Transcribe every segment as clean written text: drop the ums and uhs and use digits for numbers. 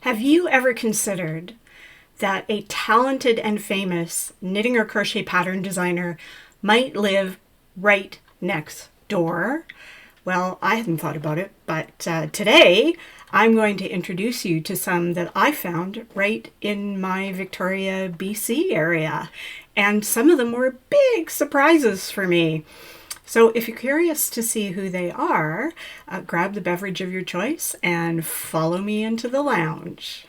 Have you ever considered that a talented and famous knitting or crochet pattern designer might live right next door? Well, I hadn't thought about it, but today I'm going to introduce you to some that I found right in my Victoria, BC area. And some of them were big surprises for me. So if you're curious to see who they are, grab the beverage of your choice and follow me into the lounge.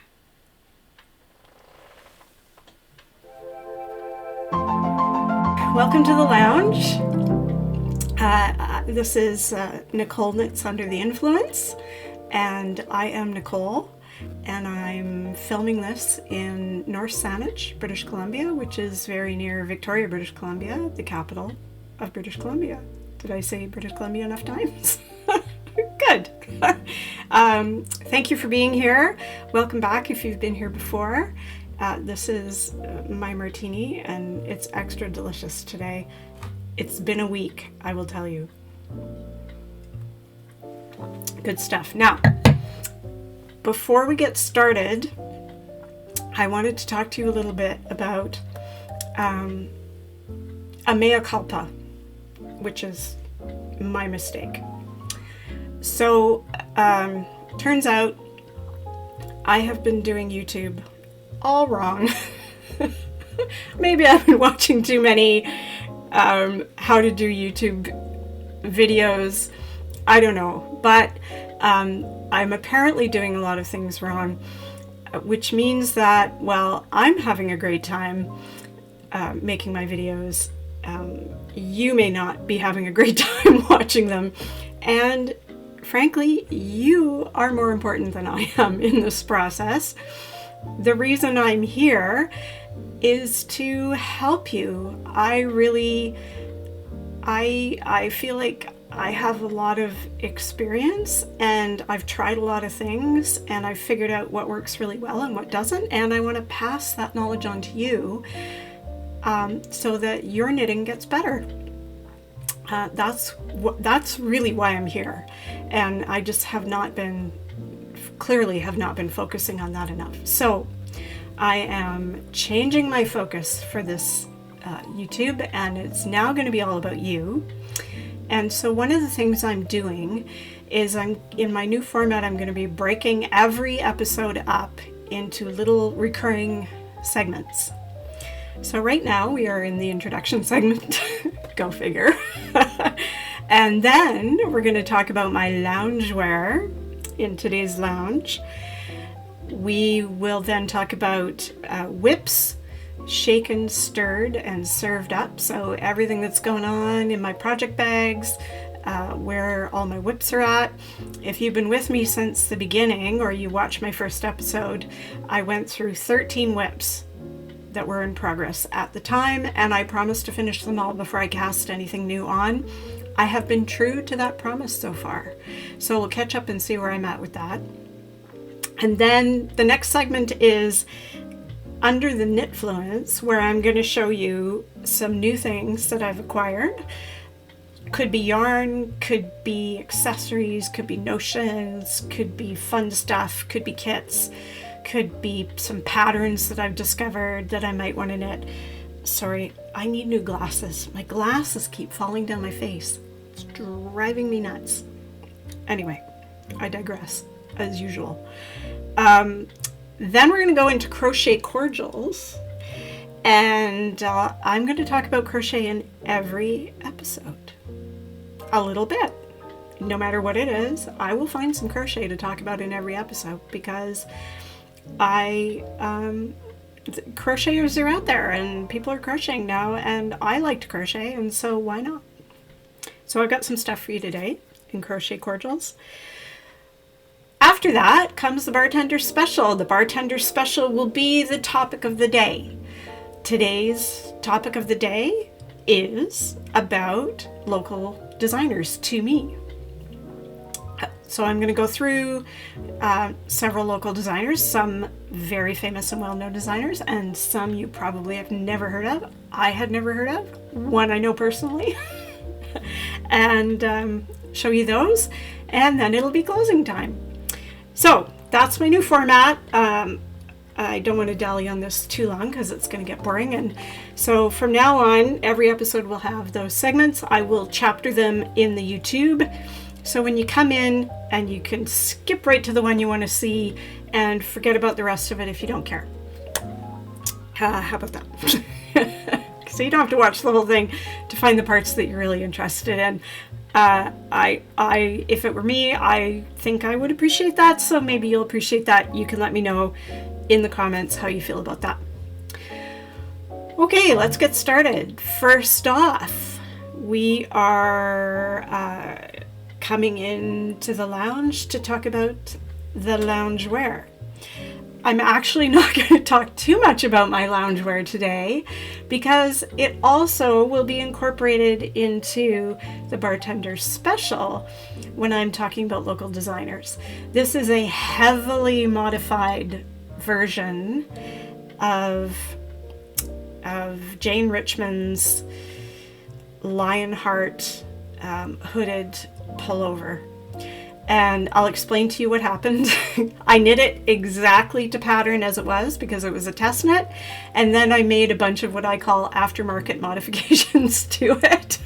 Welcome to the lounge. This is Nicole Knits Under the Influence, and I am Nicole, and I'm filming this in North Saanich, British Columbia, which is very near Victoria, British Columbia, the capital of British Columbia. Did I say British Columbia enough times? Good. Thank you for being here. Welcome back if you've been here before. This is my martini, and it's extra delicious today. It's been a week, I will tell you. Good stuff. Now, before we get started, I wanted to talk to you a little bit about a mea culpa, which is my mistake. So, turns out I have been doing YouTube all wrong. Maybe I've been watching too many how to do YouTube videos. I don't know, but I'm apparently doing a lot of things wrong, which means that, well, I'm having a great time making my videos. You may not be having a great time watching them, and frankly, you are more important than I am in this process. The reason I'm here is to help you. I feel like I have a lot of experience, and I've tried a lot of things, and I've figured out what works really well and what doesn't, and I want to pass that knowledge on to you so that your knitting gets better. That's really why I'm here, and I just clearly have not been focusing on that enough. So I am changing my focus for this YouTube, and it's now going to be all about you. And so one of the things I'm doing is in my new format, I'm going to be breaking every episode up into little recurring segments. So right now we are in the introduction segment. Go figure. And then we're going to talk about my loungewear in today's lounge. We will then talk about whips, shaken, stirred, and served up. So everything that's going on in my project bags, where all my whips are at. If you've been with me since the beginning, or you watched my first episode, I went through 13 whips that were in progress at the time, and I promised to finish them all before I cast anything new on. I have been true to that promise so far. So we'll catch up and see where I'm at with that. And then the next segment is Under the Knitfluence, where I'm going to show you some new things that I've acquired. Could be yarn, could be accessories, could be notions, could be fun stuff, could be kits, could be some patterns that I've discovered that I might want to knit. Sorry, I need new glasses. My glasses keep falling down my face. It's driving me nuts. Anyway, I digress, as usual. Then we're going to go into Crochet Cordials, and I'm going to talk about crochet in every episode. A little bit. No matter what it is, I will find some crochet to talk about in every episode, because crocheters are out there, and people are crocheting now, and I like to crochet, and so why not? So I've got some stuff for you today in Crochet Cordials. After that comes the Bartender Special. The Bartender Special will be the topic of the day. Today's topic of the day is about local designers to me. So I'm going to go through several local designers, some very famous and well-known designers, and some you probably have never heard of. I had never heard of. One I know personally. And show you those, and then it'll be closing time. So that's my new format. I don't want to dally on this too long because it's going to get boring. And so from now on, every episode will have those segments. I will chapter them in the YouTube. So when you come in, and you can skip right to the one you want to see and forget about the rest of it if you don't care. How about that? So you don't have to watch the whole thing to find the parts that you're really interested in. If it were me, I think I would appreciate that. So maybe you'll appreciate that. You can let me know in the comments how you feel about that. Okay, let's get started. First off, we are coming into the lounge to talk about the loungewear. I'm actually not going to talk too much about my loungewear today because it also will be incorporated into the Bartender special when I'm talking about local designers. This is a heavily modified version of Jane Richmond's Lionheart hooded pullover. And I'll explain to you what happened. I knit it exactly to pattern as it was because it was a test knit. And then I made a bunch of what I call aftermarket modifications to it.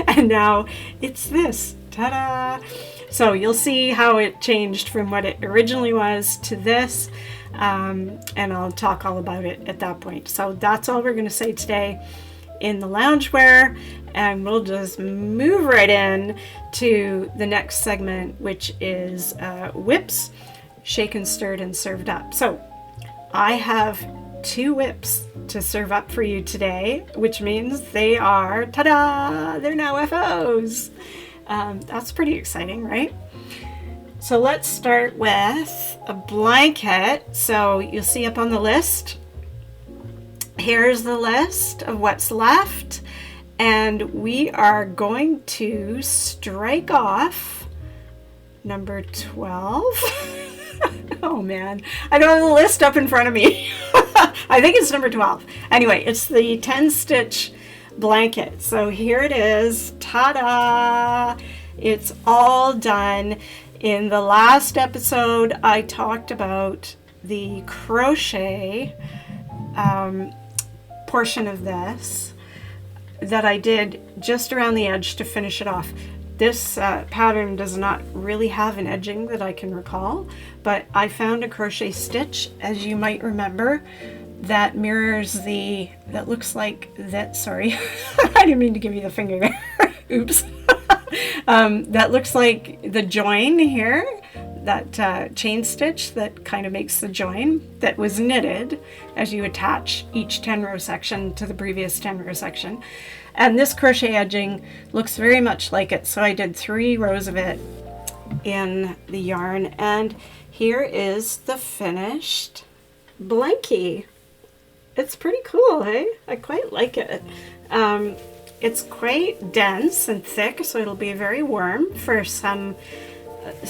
And now it's this. Ta-da! So you'll see how it changed from what it originally was to this. And I'll talk all about it at that point. So that's all we're going to say today in the loungewear, and we'll just move right in to the next segment, which is whips, shaken, stirred, and served up. So I have 2 whips to serve up for you today, which means they are, ta-da, they're now FOs. That's pretty exciting, right? So let's start with a blanket. So you'll see up on the list, here's the list of what's left, and we are going to strike off number 12. Oh man, I don't have the list up in front of me. I think it's number 12. Anyway, it's the 10 stitch blanket. So here it is. Ta-da! It's all done. In the last episode, I talked about the crochet portion of this that I did just around the edge to finish it off. This pattern does not really have an edging that I can recall, but I found a crochet stitch, as you might remember, that mirrors that looks like that, sorry, I didn't mean to give you the finger there, oops. That looks like the join here, that chain stitch that kind of makes the join that was knitted as you attach each 10 row section to the previous 10 row section. And this crochet edging looks very much like it. So I did 3 rows of it in the yarn, and here is the finished blankie. It's pretty cool, hey? I quite like it. It's quite dense and thick, so it'll be very warm for some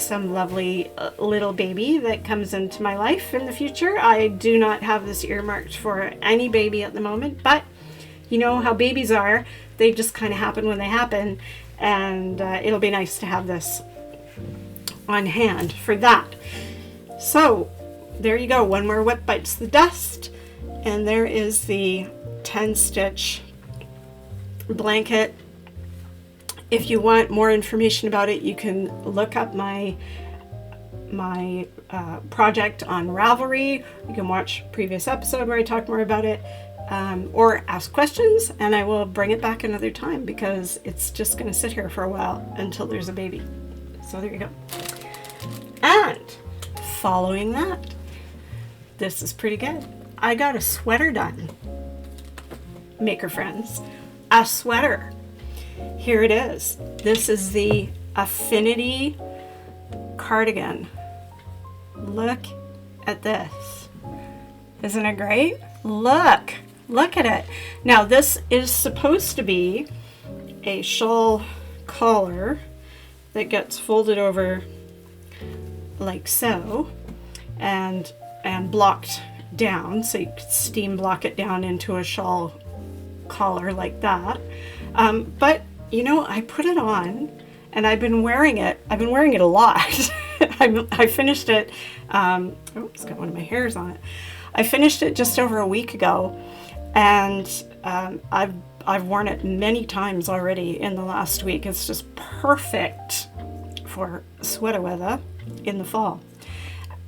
lovely little baby that comes into my life in the future. I do not have this earmarked for any baby at the moment, but you know how babies are. They just kind of happen when they happen, and it'll be nice to have this on hand for that. So there you go. One more whip bites the dust, and there is the 10 stitch blanket. If you want more information about it, you can look up my project on Ravelry. You can watch a previous episode where I talk more about it, or ask questions, and I will bring it back another time because it's just going to sit here for a while until there's a baby. So there you go. And following that, this is pretty good. I got a sweater done. Maker friends, a sweater. Here it is. This is the Affinity cardigan. Look at this. Isn't it great? Look at it. Now this is supposed to be a shawl collar that gets folded over like so and blocked down, so you could steam block it down into a shawl collar like that. But you know, I put it on and I've been wearing it a lot. I finished it. Oh, it's got one of my hairs on it. I finished it just over a week ago, and I've worn it many times already in the last week. It's just perfect for sweater weather in the fall.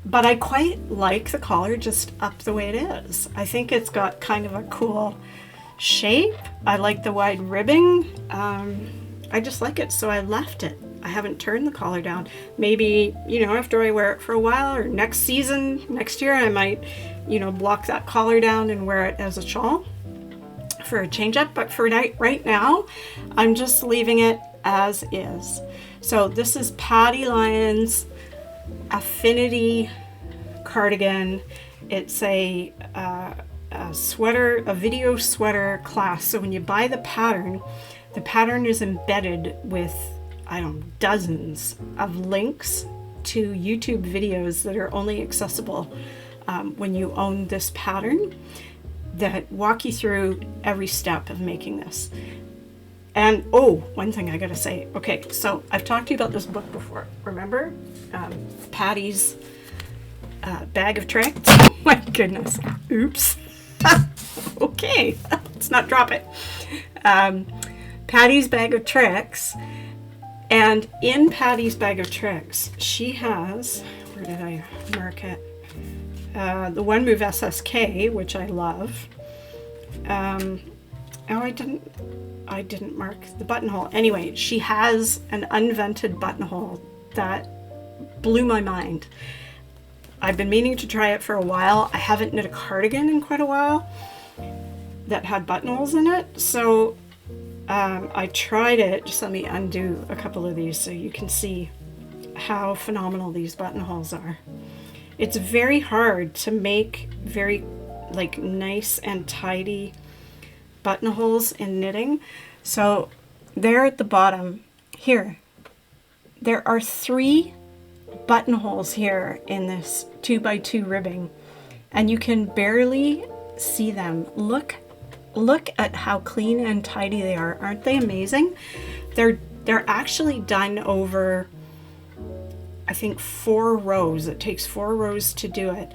But I quite like the collar just up the way it is. I think it's got kind of a cool shape. I like the wide ribbing. I just like it, so I left it. I haven't turned the collar down. Maybe, after I wear it for a while, or next season, next year, I might, block that collar down and wear it as a shawl for a change up. But for right now, I'm just leaving it as is. So this is Patty Lyons Affinity cardigan. It's a sweater, a video sweater class. So when you buy the pattern is embedded with, dozens of links to YouTube videos that are only accessible when you own this pattern, that walk you through every step of making this. And one thing I gotta say. Okay, so I've talked to you about this book before. Remember? Patty's Bag of Tricks. Oh my goodness. Oops. Okay, let's not drop it. Patty's Bag of Tricks. And in Patty's Bag of Tricks, she has, where did I mark it? The One Move SSK, which I love. I didn't mark the buttonhole. Anyway, she has an unvented buttonhole that blew my mind. I've been meaning to try it for a while. I haven't knit a cardigan in quite a while that had buttonholes in it. So I tried it. Just let me undo a couple of these so you can see how phenomenal these buttonholes are. It's very hard to make very nice and tidy buttonholes in knitting. So there at the bottom here, there are 3 buttonholes here in this 2x2 ribbing, and you can barely see them. Look at how clean and tidy they are. Aren't they amazing? They're actually done over, I think, 4 rows. It takes 4 rows to do it,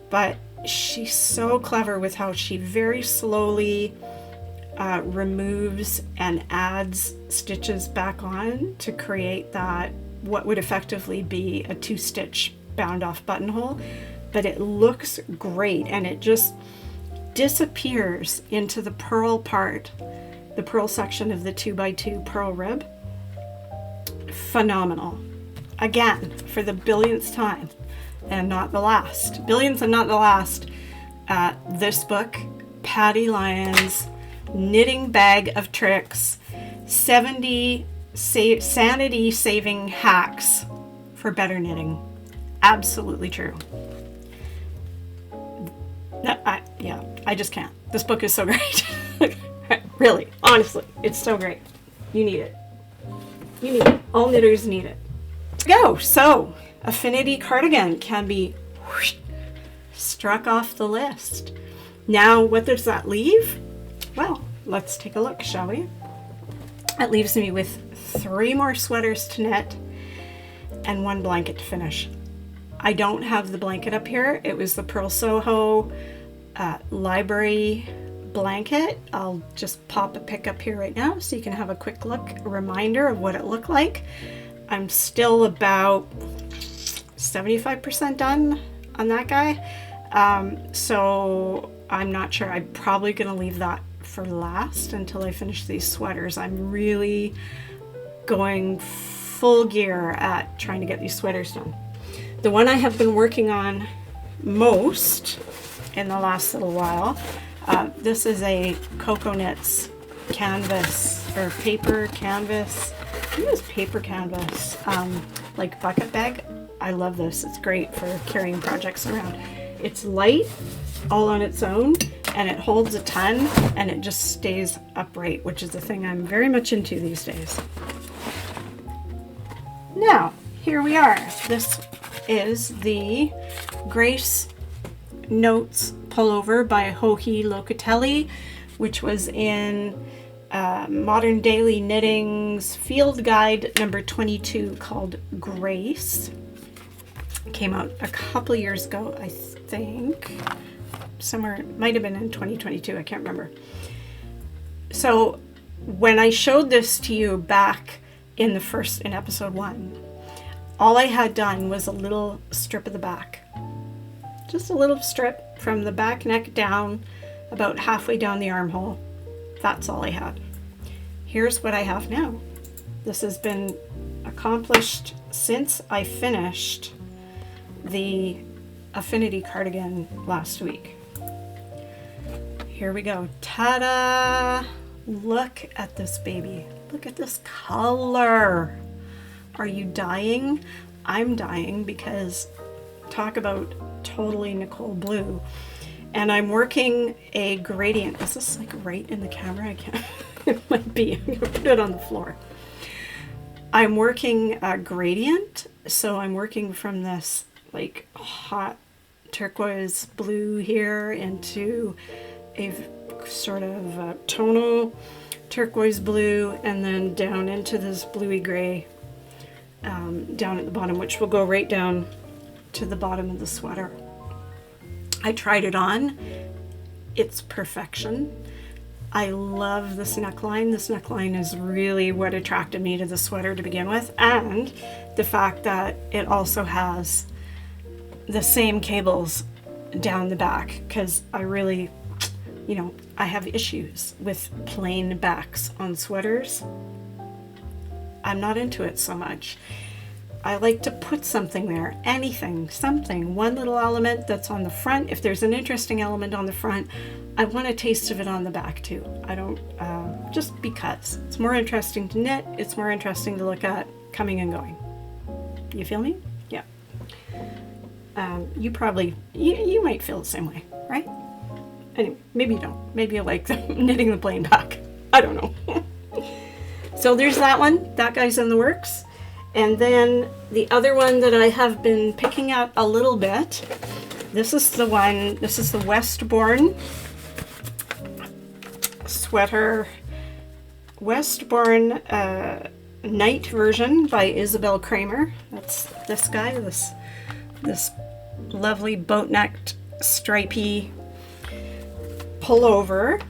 but she's so clever with how she very slowly removes and adds stitches back on to create that, what would effectively be a 2-stitch bound off buttonhole. But it looks great, and it just disappears into the purl part, the purl section of the 2x2 purl rib. Phenomenal. Again, for the billionth time, and not the last. Billionth and not the last. This book, Patty Lyons Knitting Bag of Tricks, 70 sanity-saving hacks for better knitting. Absolutely true. I just can't. This book is so great. Really, honestly, it's so great. You need it. You need it. All knitters need it. Go. So, Affinity cardigan can be struck off the list. Now, what does that leave? Well, let's take a look, shall we? It leaves me with 3 more sweaters to knit and 1 blanket to finish. I don't have the blanket up here. It was the Purl Soho library blanket. I'll just pop a pic up here right now so you can have a quick look, a reminder of what it looked like. I'm still about 75% done on that guy. So I'm not sure. I'm probably going to leave that for last until I finish these sweaters. I'm really going full gear at trying to get these sweaters done. The one I have been working on most in the last little while, this is a Cocoa Knits canvas, or paper canvas. I think it was paper canvas, like bucket bag. I love this. It's great for carrying projects around. It's light all on its own, and it holds a ton, and it just stays upright, which is the thing I'm very much into these days. Now, here we are. This is the Grace Notes pullover by Joji Locatelli, which was in Modern Daily Knitting's field guide number 22 called Grace. Came out a couple years ago, I think. Somewhere, it might have been in 2022, I can't remember. So when I showed this to you back in episode 1, all I had done was a little strip of the back. Just a little strip from the back neck down, about halfway down the armhole. That's all I had. Here's what I have now. This has been accomplished since I finished the Affinity cardigan last week. Here we go. Ta-da! Look at this baby. Look at this color. Are you dying? I'm dying because talk about totally Nicole blue. And I'm working a gradient. Is this like right in the camera? I can't. It might be. I'm going to put it on the floor. I'm working a gradient. So I'm working from this like hot turquoise blue here into a sort of tonal turquoise blue, and then down into this bluey gray down at the bottom, which will go right down to the bottom of the sweater. I tried it on. It's perfection. I love this neckline. This neckline is really what attracted me to the sweater to begin with, and the fact that it also has the same cables down the back, because I really, I have issues with plain backs on sweaters. I'm not into it so much. I like to put something there, something, one little element that's on the front. If there's an interesting element on the front, I want a taste of it on the back too. I don't, just because. It's more interesting to knit, it's more interesting to look at coming and going. You feel me? Yeah. You probably, you might feel the same way, right? Anyway, maybe you don't. Maybe you like knitting the plain back. I don't know. So there's that one. That guy's in the works. And then the other one that I have been picking at a little bit, this is the Westbourne sweater, Westbourne night version by Isabel Kramer. That's this guy, this lovely boat-necked stripy pullover,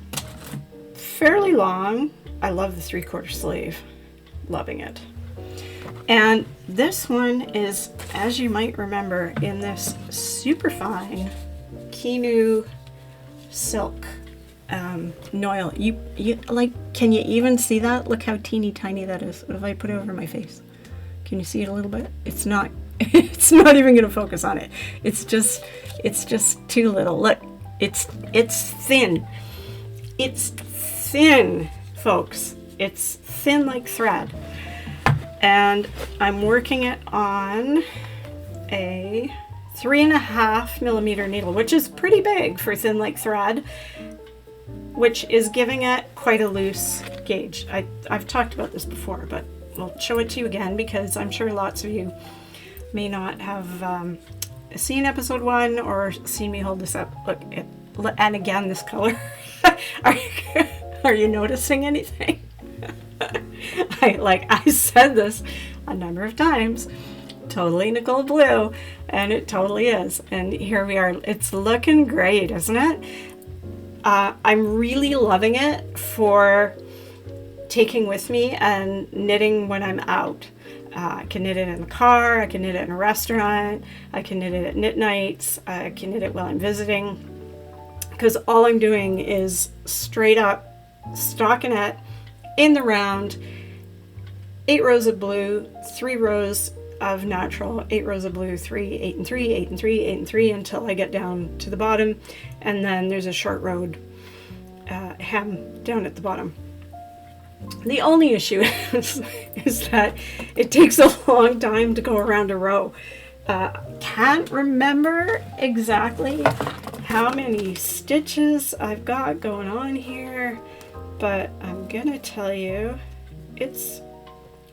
fairly long. I love the 3/4 sleeve, loving it. And this one is, as you might remember, in this super fine Kinu silk Noilly. You like, can you even see that? Look how teeny tiny that is. What if I put it over my face? Can you see it a little bit? It's not even going to focus on it. It's just too little. Look, it's thin. It's thin, folks. It's thin like thread. And I'm working it on a 3.5 millimeter needle, which is pretty big for thin like thread, which is giving it quite a loose gauge. I've talked about this before, but I'll show it to you again because I'm sure lots of you may not have seen episode 1 or seen me hold this up. Look, and again, this color. Are you noticing anything? I said this a number of times, totally Nicole blue, and it totally is. And here we are. It's looking great, isn't it? I'm really loving it for taking with me and knitting when I'm out. I can knit it in the car, I can knit it in a restaurant, I can knit it at knit nights, I can knit it while I'm visiting, because all I'm doing is straight up stockinette in the round, 8 rows of blue, 3 rows of natural, 8 rows of blue, 3, 8 and 3, 8 and 3, 8 and 3 until I get down to the bottom, and then there's a short rowed hem down at the bottom. The only issue is that it takes a long time to go around a row. Can't remember exactly how many stitches I've got going on here, but I'm gonna tell you it's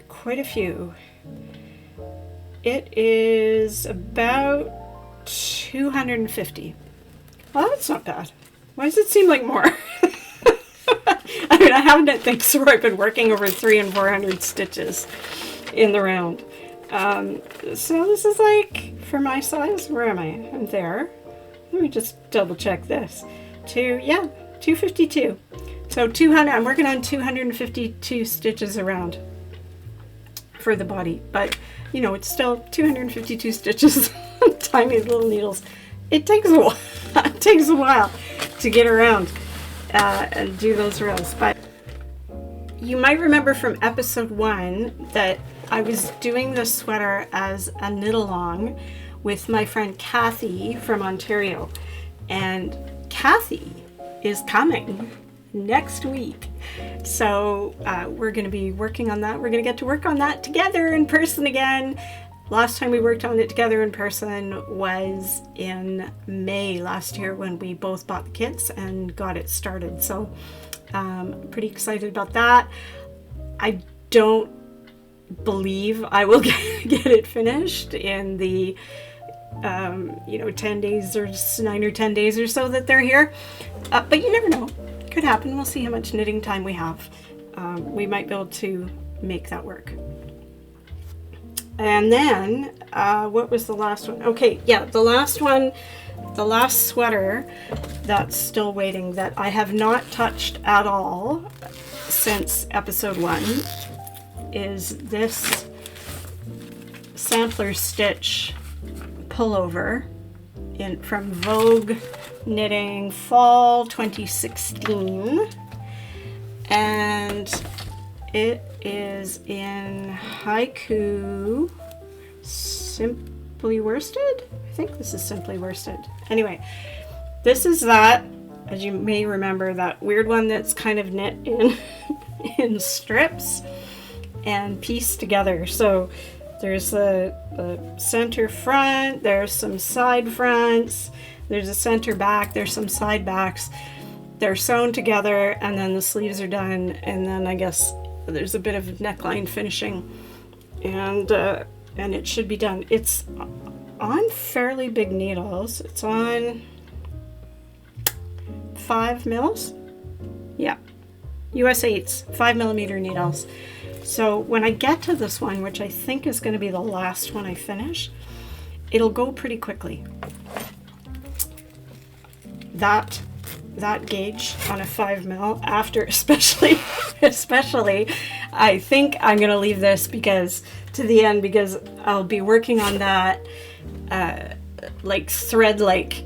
quite a few. It is about 250. Well, that's not bad. Why does it seem like more? I mean, I haven't done things where I've been working over 300 and 400 stitches in the round. So this is like for my size. Where am I? I'm there. Let me just double check this. 252. So 200, I'm working on 252 stitches around for the body, but you know, it's still 252 stitches on tiny little needles. It takes a while. It takes a while to get around and do those rows. But you might remember from episode 1 that I was doing this sweater as a knit along with my friend Kathy from Ontario, and Kathy is coming next week. So we're going to be working on that. We're going to get to work on that together in person again. Last time we worked on it together in person was in May last year when we both bought the kits and got it started. So pretty excited about that. I don't believe I will get it finished in the 10 days or 9 or 10 days or so that they're here. But you never know. It could happen. We'll see how much knitting time we have. We might be able to make that work. And then, what was the last one? Okay, yeah, the last one, the last sweater that's still waiting that I have not touched at all since episode 1 is this sampler stitch pullover from Vogue Knitting Fall 2016, and it is in Haiku Simply Worsted. I think this is Simply Worsted. Anyway, this is that, as you may remember, that weird one that's kind of knit in strips and pieced together. So there's the center front, there's some side fronts, there's a center back, there's some side backs. They're sewn together, and then the sleeves are done, and then I guess there's a bit of neckline finishing, and it should be done. It's on fairly big needles. It's on 5 mils. Yeah, US 8s, 5mm needles. So when I get to this one, which I think is going to be the last one I finish, it'll go pretty quickly. That gauge on a 5mm after, especially, I think I'm going to leave this to the end because I'll be working on that like thread like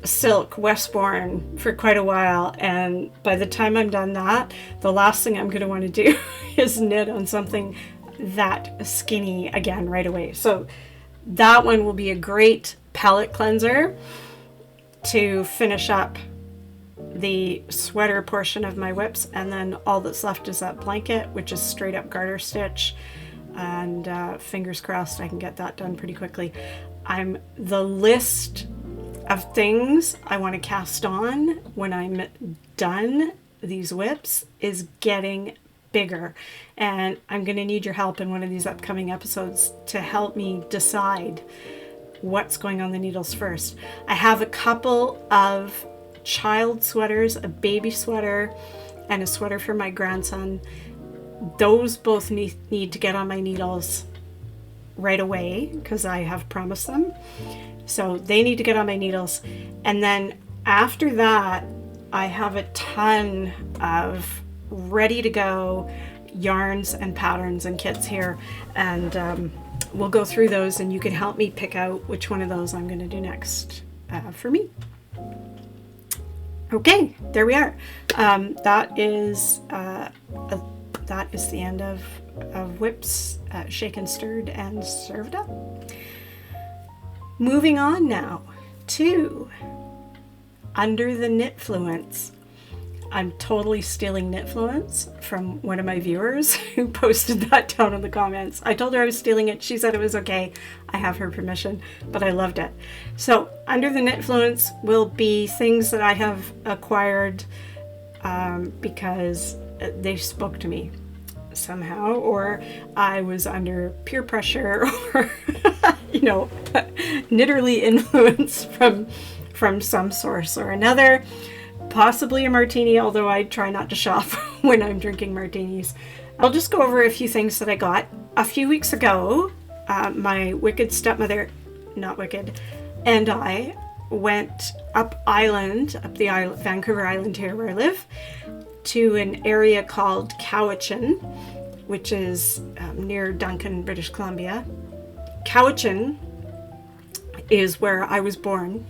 silk Westbourne for quite a while, and by the time I'm done that, the last thing I'm going to want to do is knit on something that skinny again right away. So that one will be a great palette cleanser to finish up the sweater portion of my whips, and then all that's left is that blanket, which is straight up garter stitch, and fingers crossed I can get that done pretty quickly. The list of things I want to cast on when I'm done these whips is getting bigger, and I'm going to need your help in one of these upcoming episodes to help me decide what's going on the needles first. I have a couple of child sweaters, a baby sweater and a sweater for my grandson. Those both need to get on my needles right away because I have promised them. So they need to get on my needles. And then after that, I have a ton of ready to go yarns and patterns and kits here. And we'll go through those, and you can help me pick out which one of those I'm going to do next for me. Okay, there we are. That is the end of whips, shaken, stirred, and served up. Moving on now to Under the Knitfluence. I'm totally stealing Knitfluence from one of my viewers who posted that down in the comments. I told her I was stealing it. She said it was okay. I have her permission, but I loved it. So Under the Knitfluence will be things that I have acquired because they spoke to me somehow, or I was under peer pressure, or knitterly influence from some source or another. Possibly a martini, although I try not to shop when I'm drinking martinis. I'll just go over a few things that I got. A few weeks ago, my wicked stepmother not wicked, and I went up the island, Vancouver Island here where I live, to an area called Cowichan, which is near Duncan, British Columbia. Cowichan is where I was born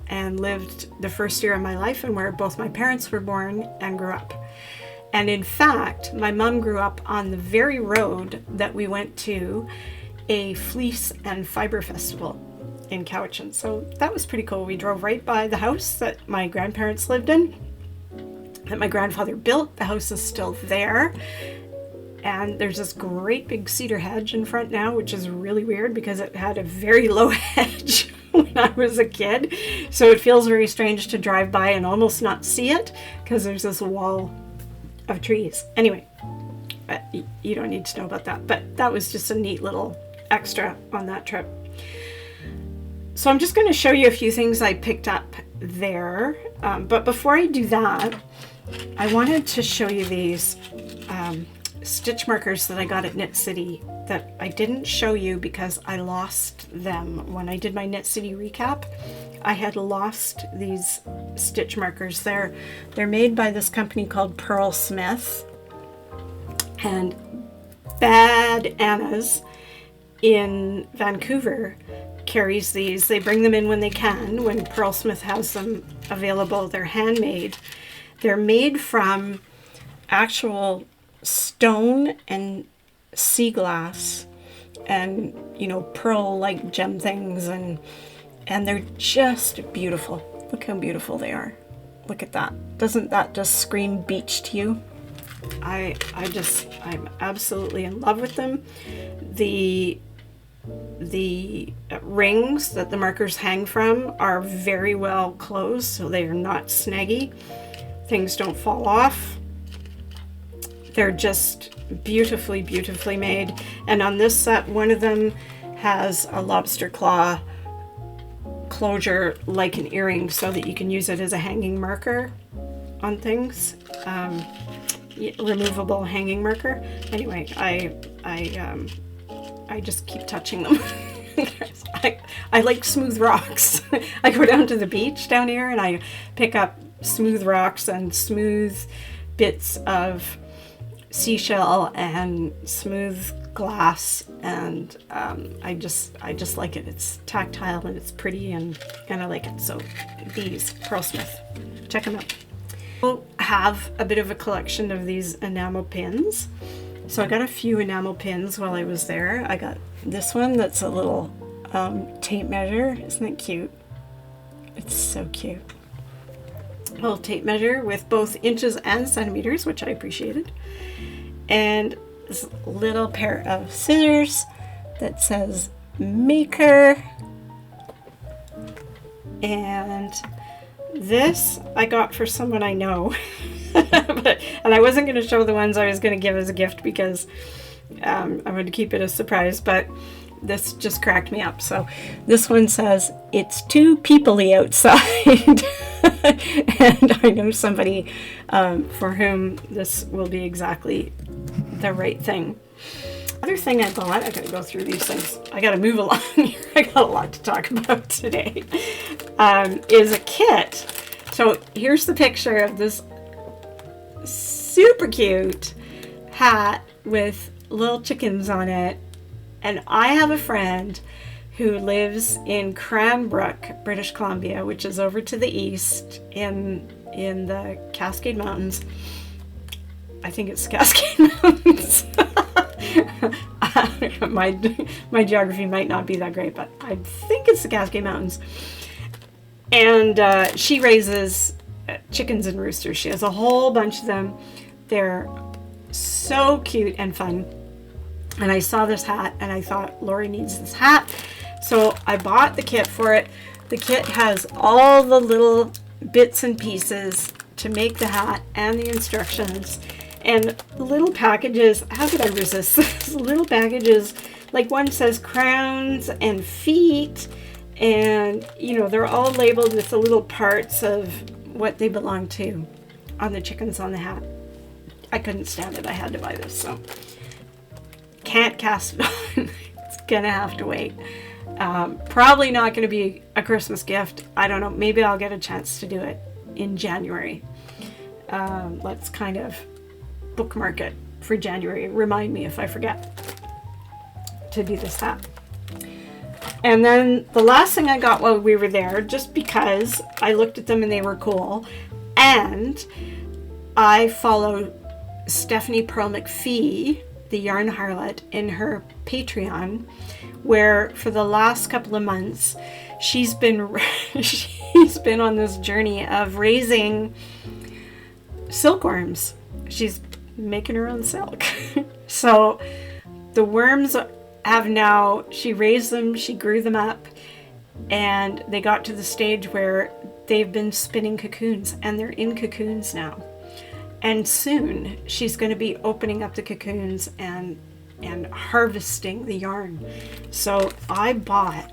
and lived the first year of my life, and where both my parents were born and grew up. And in fact, my mom grew up on the very road that we went to a fleece and fiber festival in Cowichan. So that was pretty cool. We drove right by the house that my grandparents lived in, that my grandfather built. The house is still there. And there's this great big cedar hedge in front now, which is really weird because it had a very low hedge when I was a kid. So it feels very strange to drive by and almost not see it because there's this wall of trees. Anyway, you don't need to know about that, but that was just a neat little extra on that trip. So I'm just going to show you a few things I picked up there. But before I do that, I wanted to show you these stitch markers that I got at Knit City that I didn't show you because I lost them when I did my Knit City recap. I had lost these stitch markers. They're made by this company called Pearl Smith, and Bad Anna's in Vancouver carries these. They bring them in when they can, when Pearl Smith has them available. They're handmade. They're made from actual stone and sea glass and, you know, pearl like gem things, and they're just beautiful. Look how beautiful they are. Look at that. Doesn't that just scream beach to you? I'm absolutely in love with them. The rings that the markers hang from are very well closed, so they are not snaggy. Things don't fall off. They're just beautifully, beautifully made. And on this set, one of them has a lobster claw closure like an earring so that you can use it as a hanging marker on things. Removable hanging marker. Anyway, I just keep touching them. I like smooth rocks. I go down to the beach down here and I pick up smooth rocks and smooth bits of seashell and smooth glass, and I just like it. It's tactile and it's pretty, and I like it. So these Pearl Smith, check them out. We'll have a bit of a collection of these enamel pins. So I got a few enamel pins while I was there. I got this one that's a little tape measure. Isn't it cute? It's so cute. A little tape measure with both inches and centimeters, which I appreciated. And this little pair of scissors that says Maker. And this I got for someone I know. And I wasn't going to show the ones I was going to give as a gift because I wanted to keep it a surprise, but this just cracked me up. So this one says, "It's too peoply outside." And I know somebody for whom this will be exactly the right thing. Other thing I bought, I gotta go through these things. I gotta move along here. I got a lot to talk about today. Is a kit. So here's the picture of this super cute hat with little chickens on it. And I have a friend who lives in Cranbrook, British Columbia, which is over to the east in the Cascade Mountains. I think it's Cascade Mountains. My geography might not be that great, but I think it's the Cascade Mountains. And she raises chickens and roosters. She has a whole bunch of them. They're so cute and fun. And I saw this hat and I thought, Lori needs this hat. So I bought the kit for it. The kit has all the little bits and pieces to make the hat and the instructions. And the little packages, how could I resist this? Little packages, like one says crowns and feet, and you know, they're all labeled with the little parts of what they belong to on the chickens on the hat. I couldn't stand it. I had to buy this, so can't cast it on. It's gonna have to wait. Probably not going to be a Christmas gift. I don't know. Maybe I'll get a chance to do it in January. Let's kind of bookmark it for January. Remind me if I forget to do this hat. And then the last thing I got while we were there, just because I looked at them and they were cool, and I follow Stephanie Pearl McPhee, the yarn harlot, in her Patreon, where for the last couple of months she's been on this journey of raising silkworms. She's making her own silk. So the worms have now, she raised them, she grew them up, and they got to the stage where they've been spinning cocoons, and they're in cocoons now. And soon she's going to be opening up the cocoons and harvesting the yarn. So I bought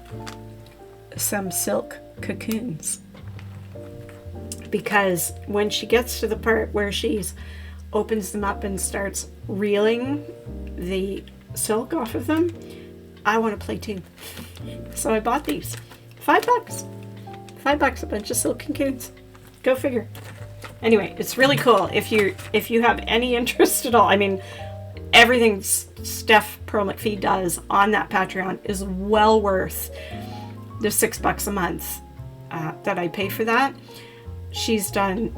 some silk cocoons, because when she gets to the part where she's opens them up and starts reeling the silk off of them, I want to play too. So I bought these. $5. $5, a bunch of silk cocoons. Go figure. Anyway, it's really cool. If you have any interest at all, I mean, everything Steph Pearl McPhee does on that Patreon is well worth the $6 a month that I pay for that. She's done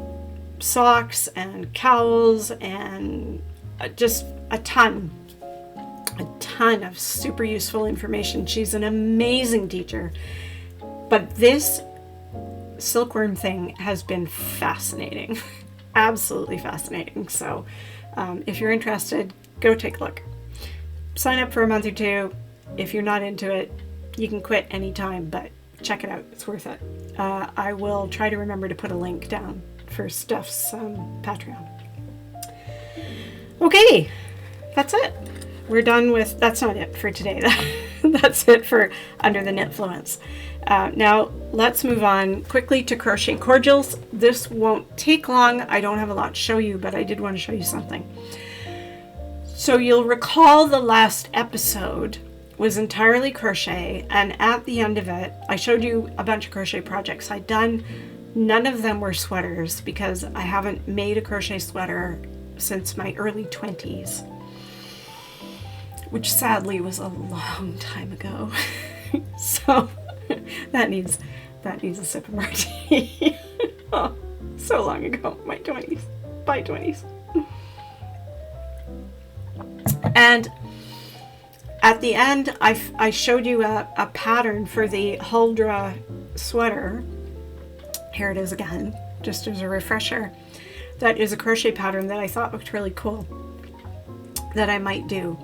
socks and cowls and just a ton of super useful information. She's an amazing teacher. But this silkworm thing has been fascinating. Absolutely fascinating. So if you're interested, go take a look. Sign up for a month or two. If you're not into it, you can quit anytime, but check it out. It's worth it. I will try to remember to put a link down for Steph's Patreon. Okay, that's it. We're done with, that's not it for today. That's it for Under the Knitfluence. Now let's move on quickly to Crochet Cordials. This won't take long. I don't have a lot to show you, but I did want to show you something. So you'll recall the last episode was entirely crochet, and at the end of it, I showed you a bunch of crochet projects I'd done. None of them were sweaters because I haven't made a crochet sweater since my early 20s. Which sadly was a long time ago. So that needs a sip of martini. Oh, so long ago, my 20s, my 20s. And at the end, I showed you a pattern for the Huldra sweater. Here it is again, just as a refresher. That is a crochet pattern that I thought looked really cool that I might do,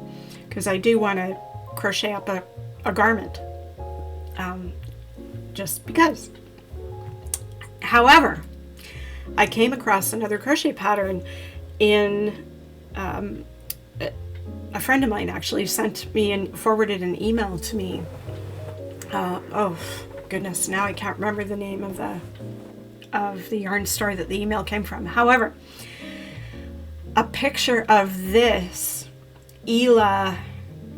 because I do want to crochet up a garment, just because. However, I came across another crochet pattern in, a friend of mine actually sent me and forwarded an email to me. Oh goodness, now I can't remember the name of the yarn store that the email came from. However, a picture of this Ela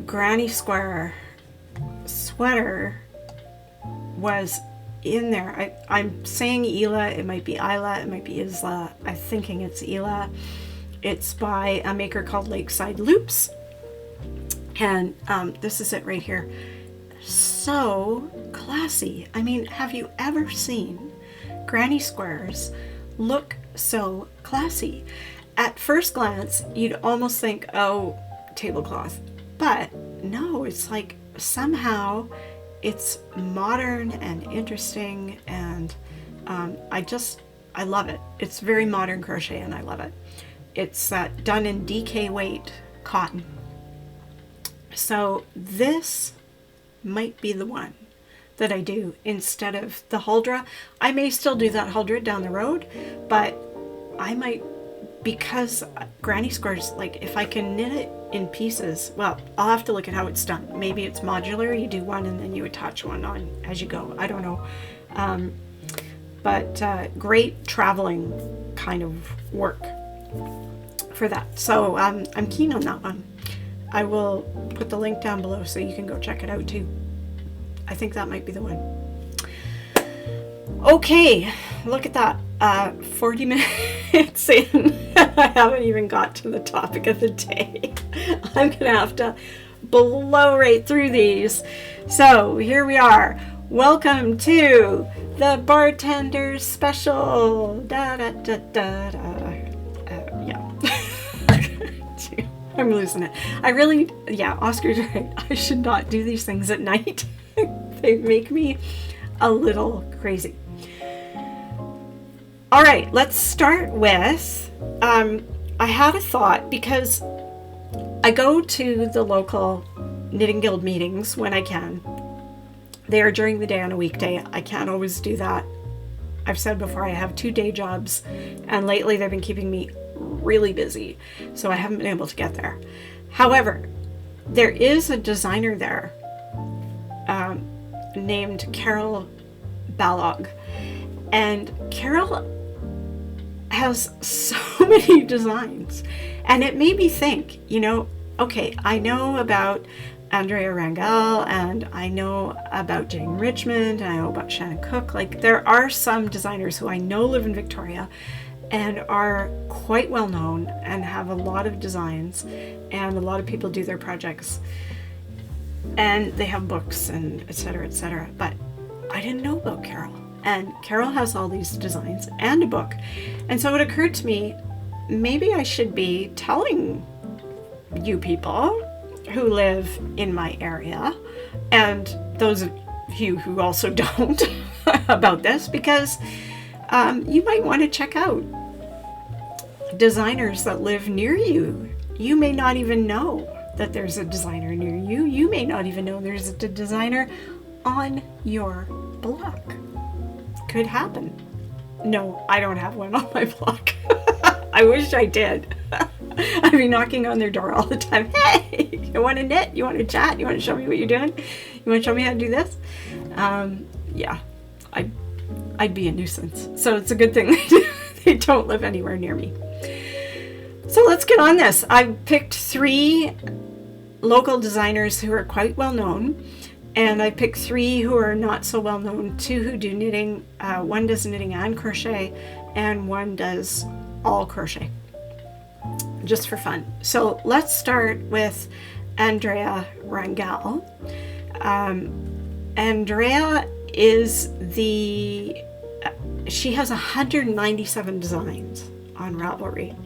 granny square sweater was in there. I'm saying Ela, it might be Isla, it might be Isla. I'm thinking it's Ela. It's by a maker called Lakeside Loops. And this is it right here. So classy. I mean, have you ever seen granny squares look so classy? At first glance, you'd almost think, oh, tablecloth. But no, it's like somehow it's modern and interesting, and I love it. It's very modern crochet and I love it. It's done in DK weight cotton. So this might be the one that I do instead of the Huldra. I may still do that Huldra down the road, but I might, because granny squares, like if I can knit it in pieces, well, I'll have to look at how it's done. Maybe it's modular, you do one and then you attach one on as you go. I don't know. But great traveling kind of work for that. So I'm keen on that one. I will put the link down below so you can go check it out too. I think that might be the one. Okay, look at that. 40 minutes in, I haven't even got to the topic of the day. I'm going to have to blow right through these. So here we are. Welcome to the Bartender Special. Da, da, da, da, da. Yeah. I'm losing it. Oscar's right. I should not do these things at night. They make me a little crazy. All right, let's start with, I had a thought because I go to the local Knitting Guild meetings when I can. They are during the day on a weekday. I can't always do that. I've said before, I have 2 day jobs, and lately they've been keeping me really busy, so I haven't been able to get there. However, there is a designer there named Carol Balog, and Carol has so many designs, and it made me think, okay, I know about Andrea Rangel, and I know about Jane Richmond, and I know about Shannon Cook. Like, there are some designers who I know live in Victoria and are quite well known and have a lot of designs, and a lot of people do their projects, and they have books and etc. But I didn't know about Carol, and Carol has all these designs and a book, and so it occurred to me, maybe I should be telling you people who live in my area, and those of you who also don't, about this, because you might want to check out designers that live near you. You may not even know that there's a designer near you. You may not even know there's a designer on your block. Could happen. No, I don't have one on my block. I wish I did. I'd be knocking on their door all the time. Hey, you want to knit? You want to chat? You want to show me what you're doing? You want to show me how to do this? Yeah, I'd be a nuisance. So it's a good thing they don't live anywhere near me. So let's get on this. I picked 3 local designers who are quite well known, and I picked 3 who are not so well known, 2 who do knitting. One does knitting and crochet, and one does all crochet, just for fun. So let's start with Andrea Rangel. Andrea is she has 197 designs on Ravelry.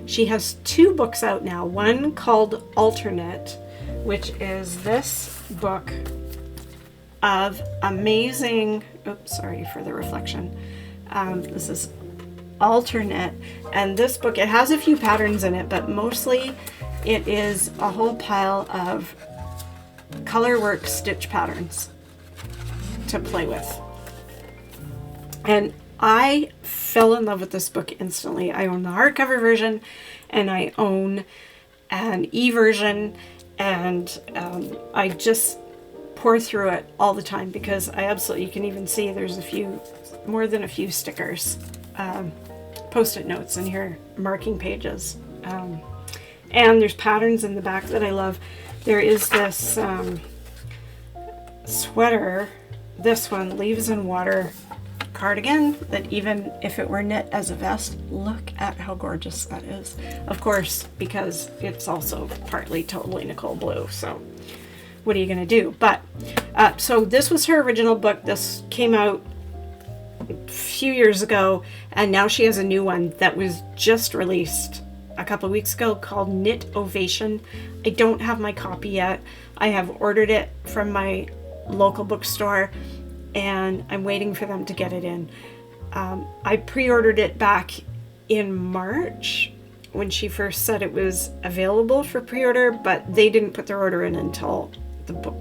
She has 2 books out now, one called Alternate, which is this book of amazing, oops, sorry for the reflection. This is Alternate, and this book, it has a few patterns in it, but mostly it is a whole pile of colorwork stitch patterns to play with. And I fell in love with this book instantly. I own the hardcover version, and I own an e-version, and I just pour through it all the time because you can even see there's more than a few stickers, post-it notes in here, marking pages, and there's patterns in the back that I love. There is this sweater, this one, Leaves and Water cardigan, that even if it were knit as a vest, look at how gorgeous that is. Of course, because it's also partly totally Nicole blue, so what are you going to do? But so this was her original book. This came out a few years ago, and now she has a new one that was just released a couple of weeks ago called Knit Ovation. I don't have my copy yet. I have ordered it from my local bookstore, and I'm waiting for them to get it in. I pre-ordered it back in March when she first said it was available for pre-order, but they didn't put their order in until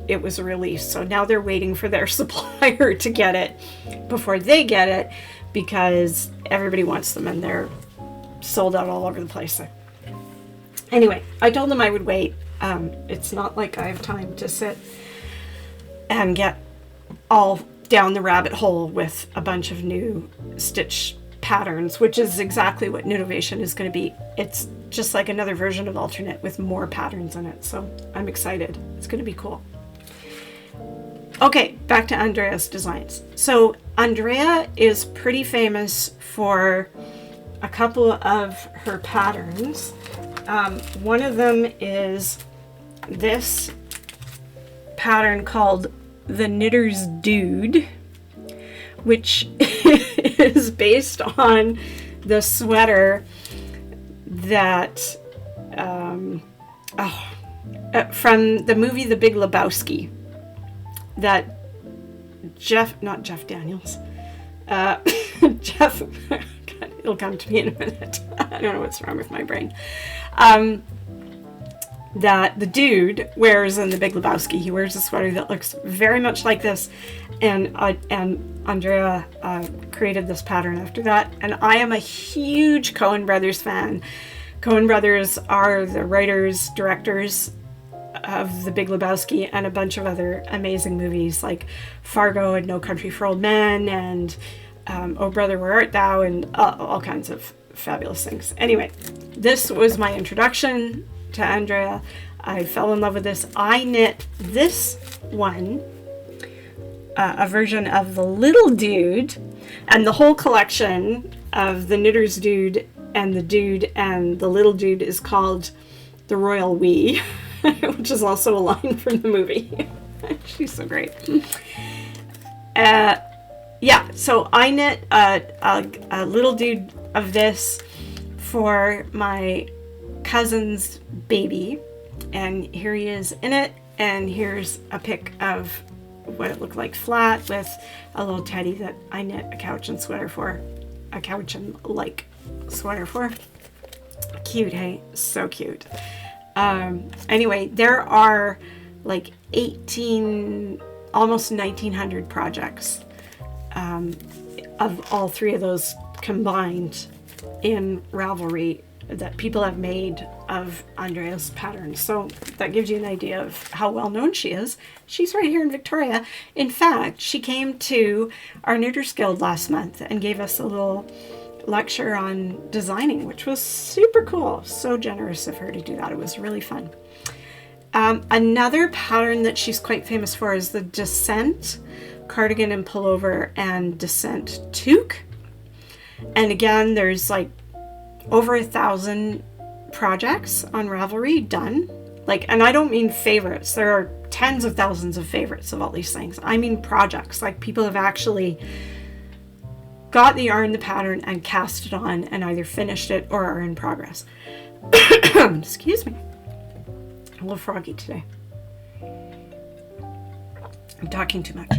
it was released. So now they're waiting for their supplier to get it before they get it, because everybody wants them and they're sold out all over the place. So anyway, I told them I would wait. It's not like I have time to sit and get all down the rabbit hole with a bunch of new stitch patterns, which is exactly what Knit Ovation is going to be. It's just like another version of Alternate with more patterns in it. So I'm excited. It's going to be cool. Okay, back to Andrea's designs. So Andrea is pretty famous for a couple of her patterns. One of them is this pattern called the Knitter's Dude, which is based on the sweater that from the movie The Big Lebowski, that not Jeff Daniels, Jeff, God, it'll come to me in a minute. I don't know what's wrong with my brain. That the dude wears in The Big Lebowski. He wears a sweater that looks very much like this, and Andrea created this pattern after that. And I am a huge Coen Brothers fan. Coen Brothers are the writers, directors of The Big Lebowski and a bunch of other amazing movies like Fargo and No Country for Old Men and Oh Brother, Where Art Thou, and all kinds of fabulous things. Anyway, this was my introduction to Andrea. I fell in love with this. I knit this one, a version of the Little Dude, and the whole collection of the Knitter's Dude and the Little Dude is called the Royal We, which is also a line from the movie. She's so great. Yeah, so I knit a Little Dude of this for my cousin's baby, and here he is in it, and here's a pic of what it looked like flat with a little teddy that I knit a couch and sweater for. A couch and like sweater for. Cute, hey? So cute. Anyway, there are like 18, almost 1900 projects of all three of those combined in Ravelry that people have made of Andrea's patterns. So that gives you an idea of how well known she is. She's right here in Victoria. In fact, she came to our Knitters Guild last month and gave us a little lecture on designing, which was super cool. So generous of her to do that. It was really fun. Another pattern that she's quite famous for is the Descent cardigan and pullover and Descent toque. And again, there's like over 1,000 projects on Ravelry done. Like, and I don't mean favorites. There are tens of thousands of favorites of all these things. I mean projects. Like, people have actually got the yarn, the pattern, and cast it on and either finished it or are in progress. Excuse me. I'm a little froggy today. I'm talking too much.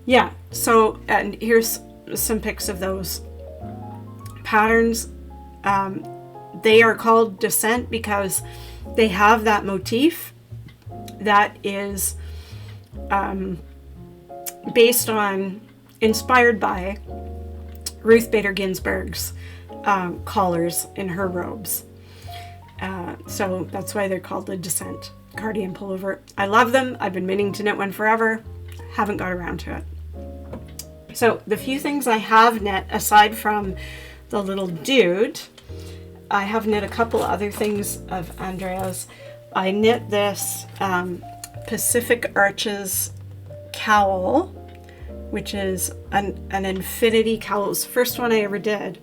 Yeah, so, and here's some pics of those patterns. They are called Descent because they have that motif that is inspired by Ruth Bader Ginsburg's collars in her robes. So that's why they're called the Descent cardigan pullover. I love them. I've been meaning to knit one forever. Haven't got around to it. So the few things I have knit, aside from the Little Dude, I have knit a couple other things of Andrea's. I knit this Pacific Arches cowl, which is an infinity cowl. It was the first one I ever did.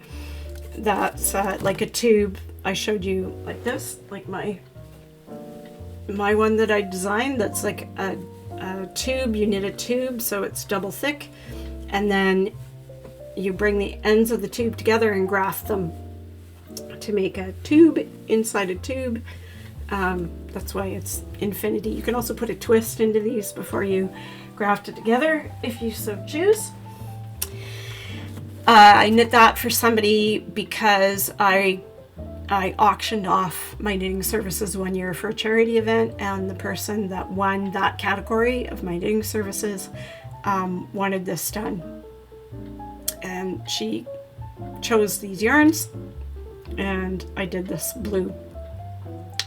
That's like a tube. I showed you like this, like my one that I designed. That's like a tube. You knit a tube so it's double thick, and then you bring the ends of the tube together and graft them to make a tube inside a tube. That's why it's infinity. You can also put a twist into these before you graft it together if you so choose. I knit that for somebody because I auctioned off my knitting services one year for a charity event, and the person that won that category of my knitting services wanted this done. And she chose these yarns, and I did this blue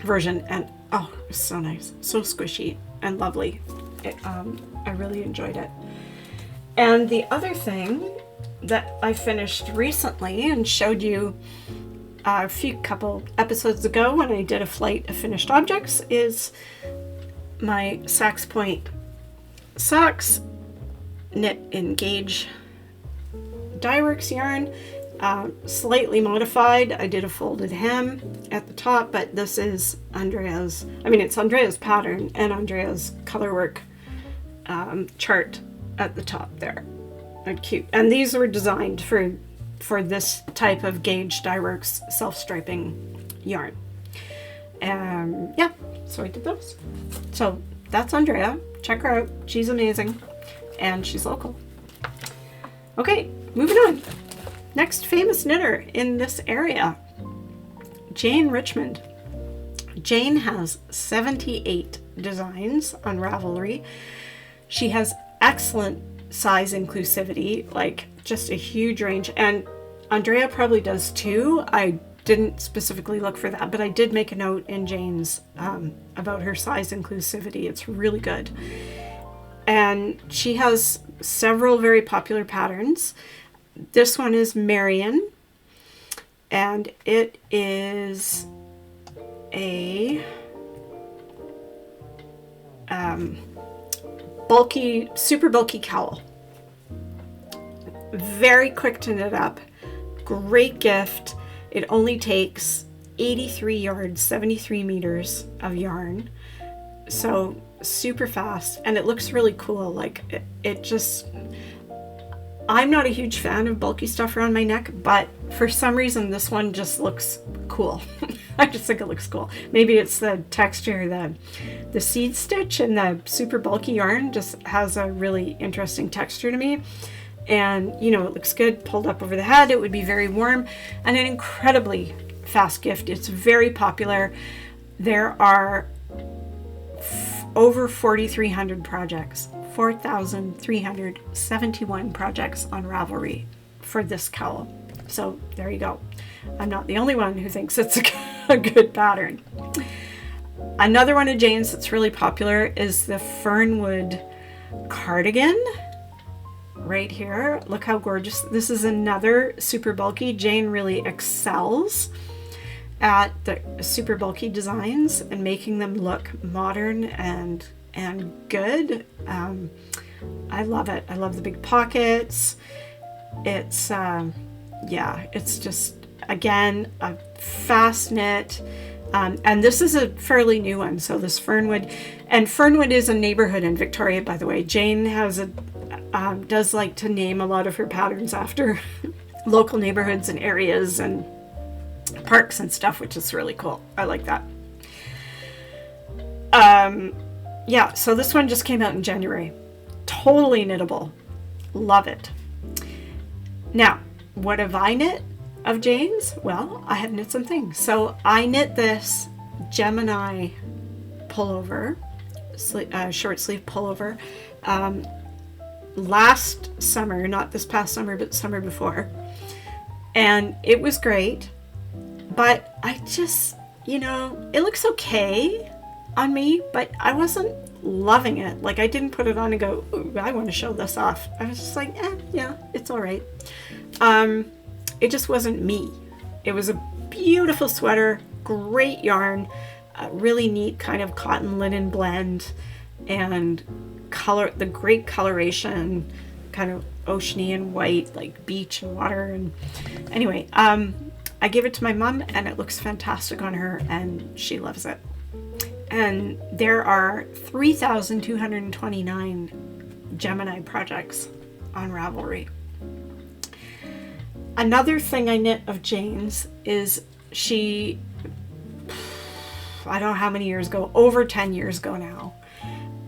version, and oh, it was so nice, so squishy and lovely. I really enjoyed it. And the other thing that I finished recently and showed you a couple episodes ago when I did a flight of finished objects is my Sax Point socks, knit in gauge dyeworks yarn, slightly modified. I did a folded hem at the top, but this is Andrea's, it's Andrea's pattern and Andrea's colorwork chart at the top there. And cute. And these were designed for this type of gauge dyeworks self-striping yarn. Yeah, so I did those. So that's Andrea. Check her out. She's amazing. And she's local. Okay, moving on. Next famous knitter in this area, Jane Richmond. Jane has 78 designs on Ravelry. She has excellent size inclusivity, like just a huge range. And Andrea probably does too. I didn't specifically look for that, but I did make a note in Jane's about her size inclusivity. It's really good. And she has several very popular patterns. This one is Marion, and it is a super bulky cowl. Very quick to knit up. Great gift. It only takes 83 yards, 73 meters of yarn. So super fast, and it looks really cool. Like it just, I'm not a huge fan of bulky stuff around my neck, but for some reason this one just looks cool. I just think it looks cool. Maybe it's the texture, the seed stitch and the super bulky yarn just has a really interesting texture to me. And it looks good pulled up over the head. It would be very warm and an incredibly fast gift. It's very popular. There are over 4,300 projects, 4,371 projects on Ravelry for this cowl. So there you go. I'm not the only one who thinks it's a good pattern. Another one of Jane's that's really popular is the Fernwood cardigan. Right here. Look how gorgeous. This is another super bulky. Jane really excels at the super bulky designs and making them look modern and good. I love it. I love the big pockets. It's it's just, again, a fast knit. And this is a fairly new one. So this Fernwood, and Fernwood is a neighborhood in Victoria, by the way. Jane has does like to name a lot of her patterns after local neighborhoods and areas and parks and stuff, which is really cool. I like that. So this one just came out in January. Totally knittable. Love it. Now, what have I knit of Jane's? Well, I have knit some things. So I knit this Gemini pullover, short sleeve pullover, last summer, not this past summer, but summer before. And it was great, but I just, it looks okay on me, but I wasn't loving it. Like, I didn't put it on and go, ooh, I want to show this off. I was just like, yeah, it's all right. It just wasn't me. It was a beautiful sweater, great yarn, a really neat kind of cotton linen blend, and the great coloration, kind of oceany and white, like beach and water. And anyway, I gave it to my mom and it looks fantastic on her and she loves it. And there are 3,229 Gemini projects on Ravelry. Another thing I knit of Jane's is I don't know how many years ago, over 10 years ago now,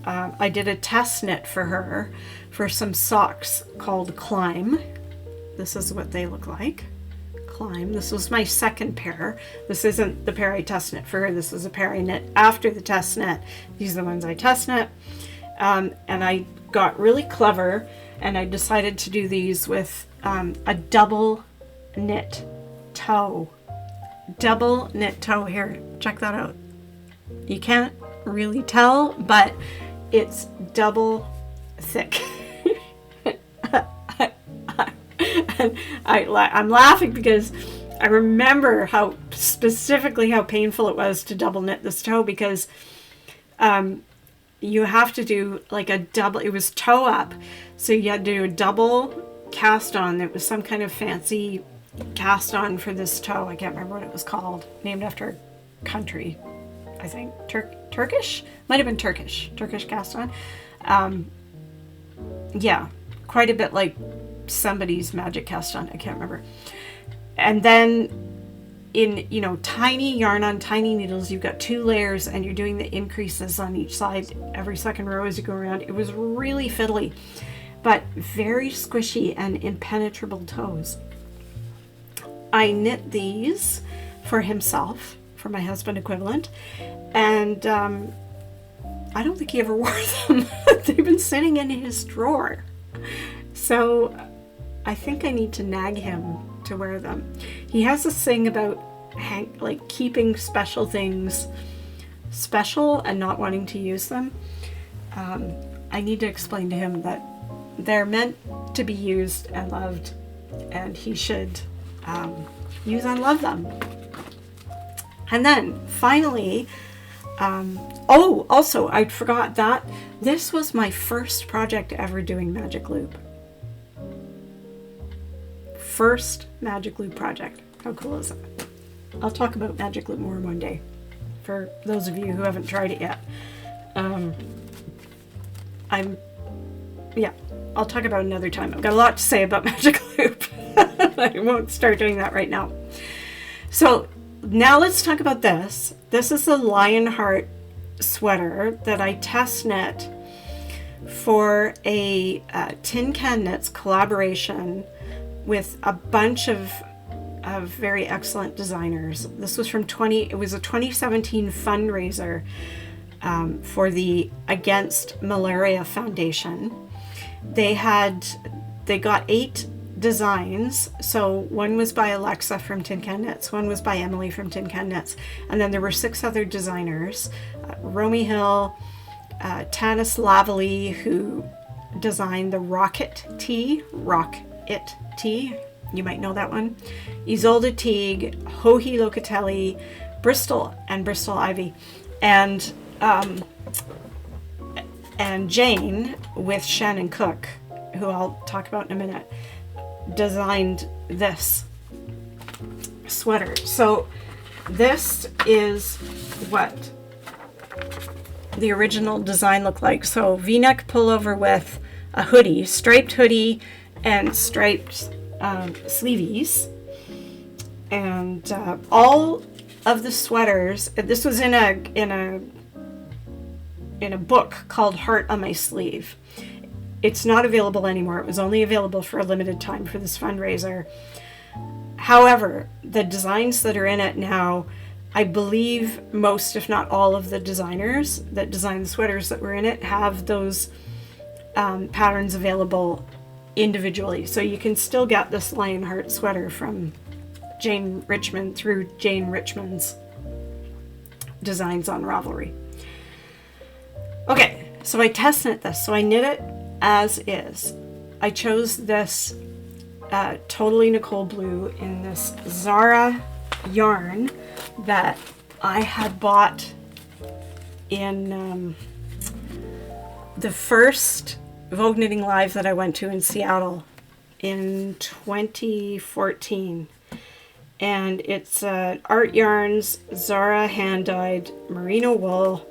I did a test knit for her for some socks called Climb. This is what they look like. Climb. This was my second pair. This isn't the pair I test knit for her. This is a pair I knit after the test knit. These are the ones I test knit. And I got really clever and I decided to do these with a double knit toe. Double knit toe here. Check that out. You can't really tell, but it's double thick. And I'm laughing because I remember specifically how painful it was to double knit this toe, because you have to do like a double, it was toe up. So you had to do a double cast on. It was some kind of fancy cast on for this toe. I can't remember what it was called, named after a country, I think. Turkish? Might have been Turkish cast on. Yeah, quite a bit like somebody's magic cast on. I can't remember. And then in, you know, tiny yarn on tiny needles, you've got 2 layers and you're doing the increases on each side every second row as you go around. It was really fiddly, but very squishy and impenetrable toes. I knit these for himself, for my husband equivalent, and I don't think he ever wore them. They've been sitting in his drawer. So I think I need to nag him to wear them. He has this thing about like keeping special things special and not wanting to use them. I need to explain to him that they're meant to be used and loved, and he should use and love them. And then finally, also I forgot that this was my first project ever doing magic loop. First magic loop project. How cool is that? I'll talk about magic loop more one day for those of you who haven't tried it yet. I'll talk about it another time. I've got a lot to say about magic loop. I won't start doing that right now. So now let's talk about this. This is the Lionheart sweater that I test knit for a Tin Can Knits collaboration with a bunch of very excellent designers. This was it was a 2017 fundraiser for the Against Malaria Foundation. They got 8 designs. So one was by Alexa from Tin Can Knits, one was by Emily from Tin Can Knits, and then there were 6 other designers. Romy Hill, Tanis Lavely, who designed the Rocket Tee, you might know that one, Isolde Teague, Hohi Locatelli, Bristol Ivy, and Jane with Shannon Cook, who I'll talk about in a minute, designed this sweater. So this is what the original design looked like. So V-neck pullover with a hoodie, striped hoodie, and striped sleeves, and all of the sweaters. This was in a book called Heart on My Sleeve. It's not available anymore. It was only available for a limited time for this fundraiser. However, the designs that are in it now, I believe most, if not all, of the designers that designed the sweaters that were in it have those patterns available individually. So you can still get this Lionheart sweater from Jane Richmond through Jane Richmond's designs on Ravelry. Okay, so I test knit this. So I knit it as is. I chose this Totally Nicole blue in this Zara yarn that I had bought in the first Vogue Knitting Live that I went to in Seattle in 2014. And it's Art Yarns Zara hand-dyed merino wool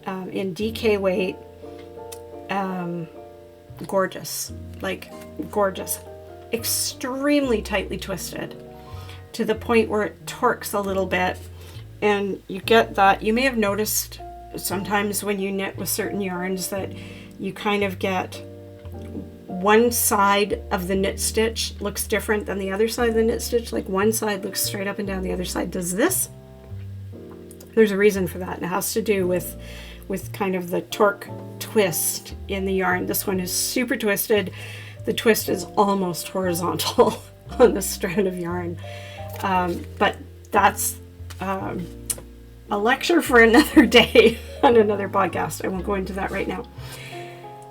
in DK weight. Gorgeous, like gorgeous, extremely tightly twisted to the point where it torques a little bit, and you get that. You may have noticed sometimes when you knit with certain yarns that you kind of get one side of the knit stitch looks different than the other side of the knit stitch. Like one side looks straight up and down, the other side does this. There's a reason for that, and it has to do with kind of the torque twist in the yarn. This one is super twisted. The twist is almost horizontal on the strand of yarn. But that's a lecture for another day on another podcast. I won't go into that right now.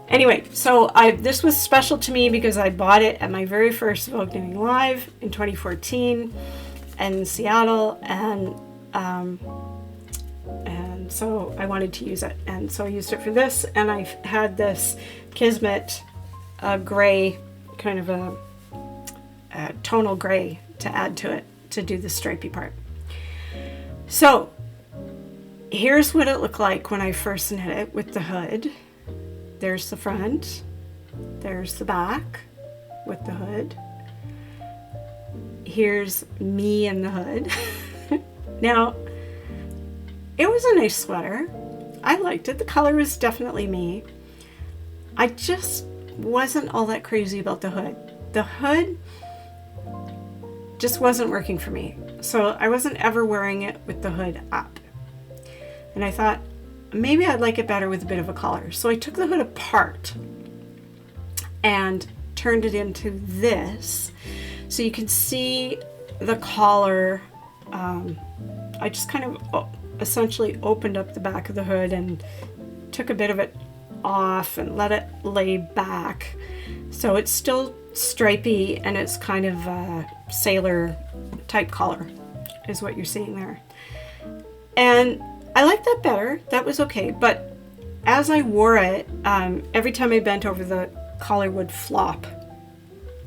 Anyway, so this was special to me because I bought it at my very first Vogue Knitting Live in 2014 in Seattle, and and so I wanted to use it, and so I used it for this. And I had this Kismet gray, kind of a tonal gray to add to it to do the stripy part. So here's what it looked like when I first knit it with the hood. There's the front, there's the back with the hood. Here's me in the hood. Now, it was a nice sweater. I liked it. The color was definitely me. I just wasn't all that crazy about the hood. The hood just wasn't working for me. So I wasn't ever wearing it with the hood up. And I thought, maybe I'd like it better with a bit of a collar. So I took the hood apart and turned it into this. So you can see the collar. I just kind of essentially opened up the back of the hood and took a bit of it off and let it lay back. So it's still stripy and it's kind of a sailor type collar is what you're seeing there. And I like that better. That was okay. But as I wore it, every time I bent over, the collar would flop.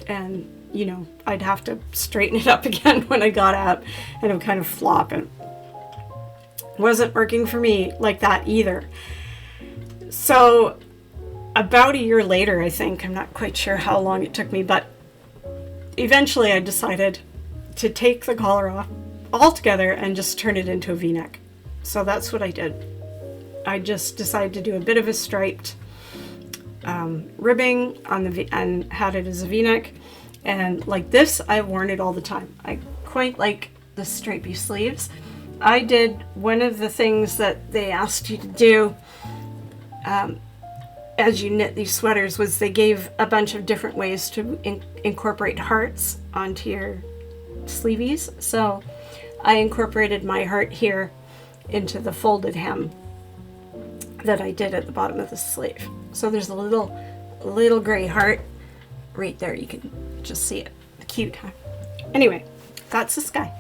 And, you know, I'd have to straighten it up again when I got up, and it would kind of flop. And wasn't working for me like that either. So about a year later, I think, I'm not quite sure how long it took me, but eventually I decided to take the collar off altogether and just turn it into a V-neck. So that's what I did. I just decided to do a bit of a striped ribbing on the V and had it as a V-neck. And like this, I've worn it all the time. I quite like the stripy sleeves. I did one of the things that they asked you to do as you knit these sweaters was they gave a bunch of different ways to incorporate hearts onto your sleeveys. So I incorporated my heart here into the folded hem that I did at the bottom of the sleeve. So there's a little gray heart right there. You can just see it. Cute, huh? Anyway, that's this guy.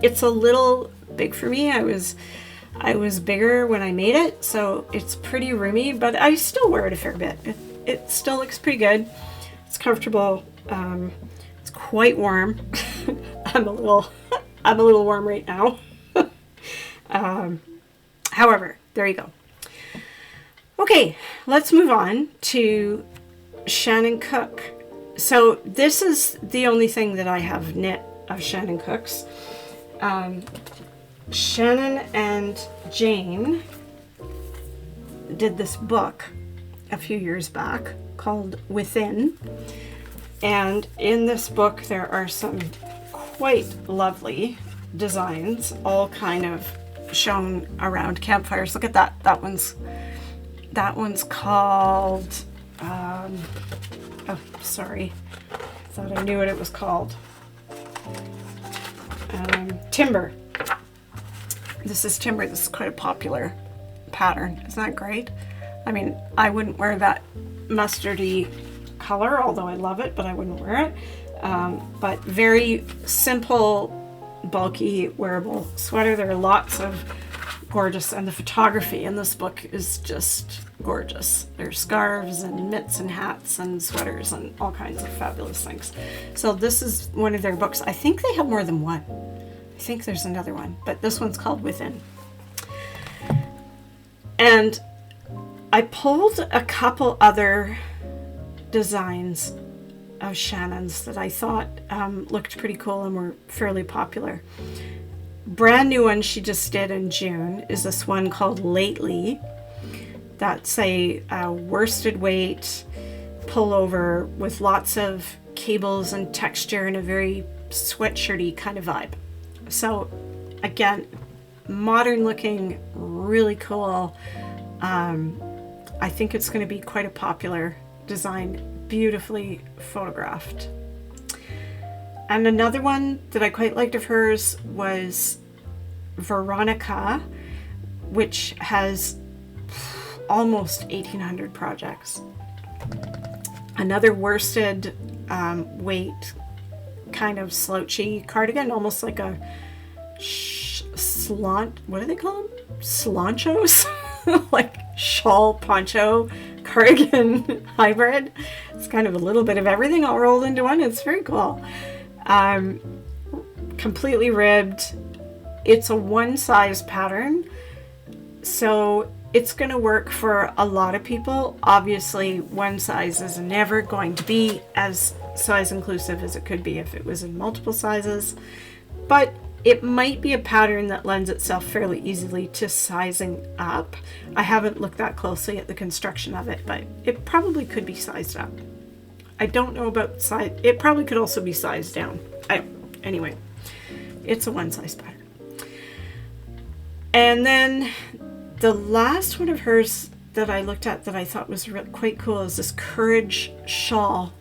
It's a little big for me. I was bigger when I made it, so it's pretty roomy, but I still wear it a fair bit. It still looks pretty good. It's comfortable. It's quite warm. I'm a little warm right now. However, there you go. Okay, let's move on to Shannon Cook. So this is the only thing that I have knit of Shannon Cook's. Shannon and Jane did this book a few years back called Within. And in this book there are some quite lovely designs, all kind of shown around campfires. Look at that. That one's called oh, sorry. I thought I knew what it was called. Timber. This is timber. This is quite a popular pattern. Isn't that great? I mean, I wouldn't wear that mustardy color, although I love it, but I wouldn't wear it. But very simple, bulky, wearable sweater. There are lots of gorgeous, and the photography in this book is just gorgeous. There's scarves and mitts and hats and sweaters and all kinds of fabulous things. So this is one of their books. I think they have more than one. I think there's another one, but this one's called Within. And I pulled a couple other designs of Shannon's that I thought looked pretty cool and were fairly popular. Brand new one she just did in June is this one called Lately. That's a worsted weight pullover with lots of cables and texture and a very sweatshirty kind of vibe. So again, modern looking, really cool. I think it's going to be quite a popular design, beautifully photographed. And another one that I quite liked of hers was Veronica, which has almost 1,800 projects. Another worsted weight kind of slouchy cardigan, almost like a what do they call them? Slanchos? Like shawl, poncho, cardigan hybrid. It's kind of a little bit of everything all rolled into one. It's very cool. Completely ribbed. It's a one size pattern, so it's going to work for a lot of people. Obviously, one size is never going to be as size inclusive as it could be if it was in multiple sizes, but it might be a pattern that lends itself fairly easily to sizing up. I haven't looked that closely at the construction of it, but it probably could be sized up. I don't know about size. It probably could also be sized down. Anyway, it's a one size pattern. And then the last one of hers that I looked at that I thought was quite cool is this Courage shawl,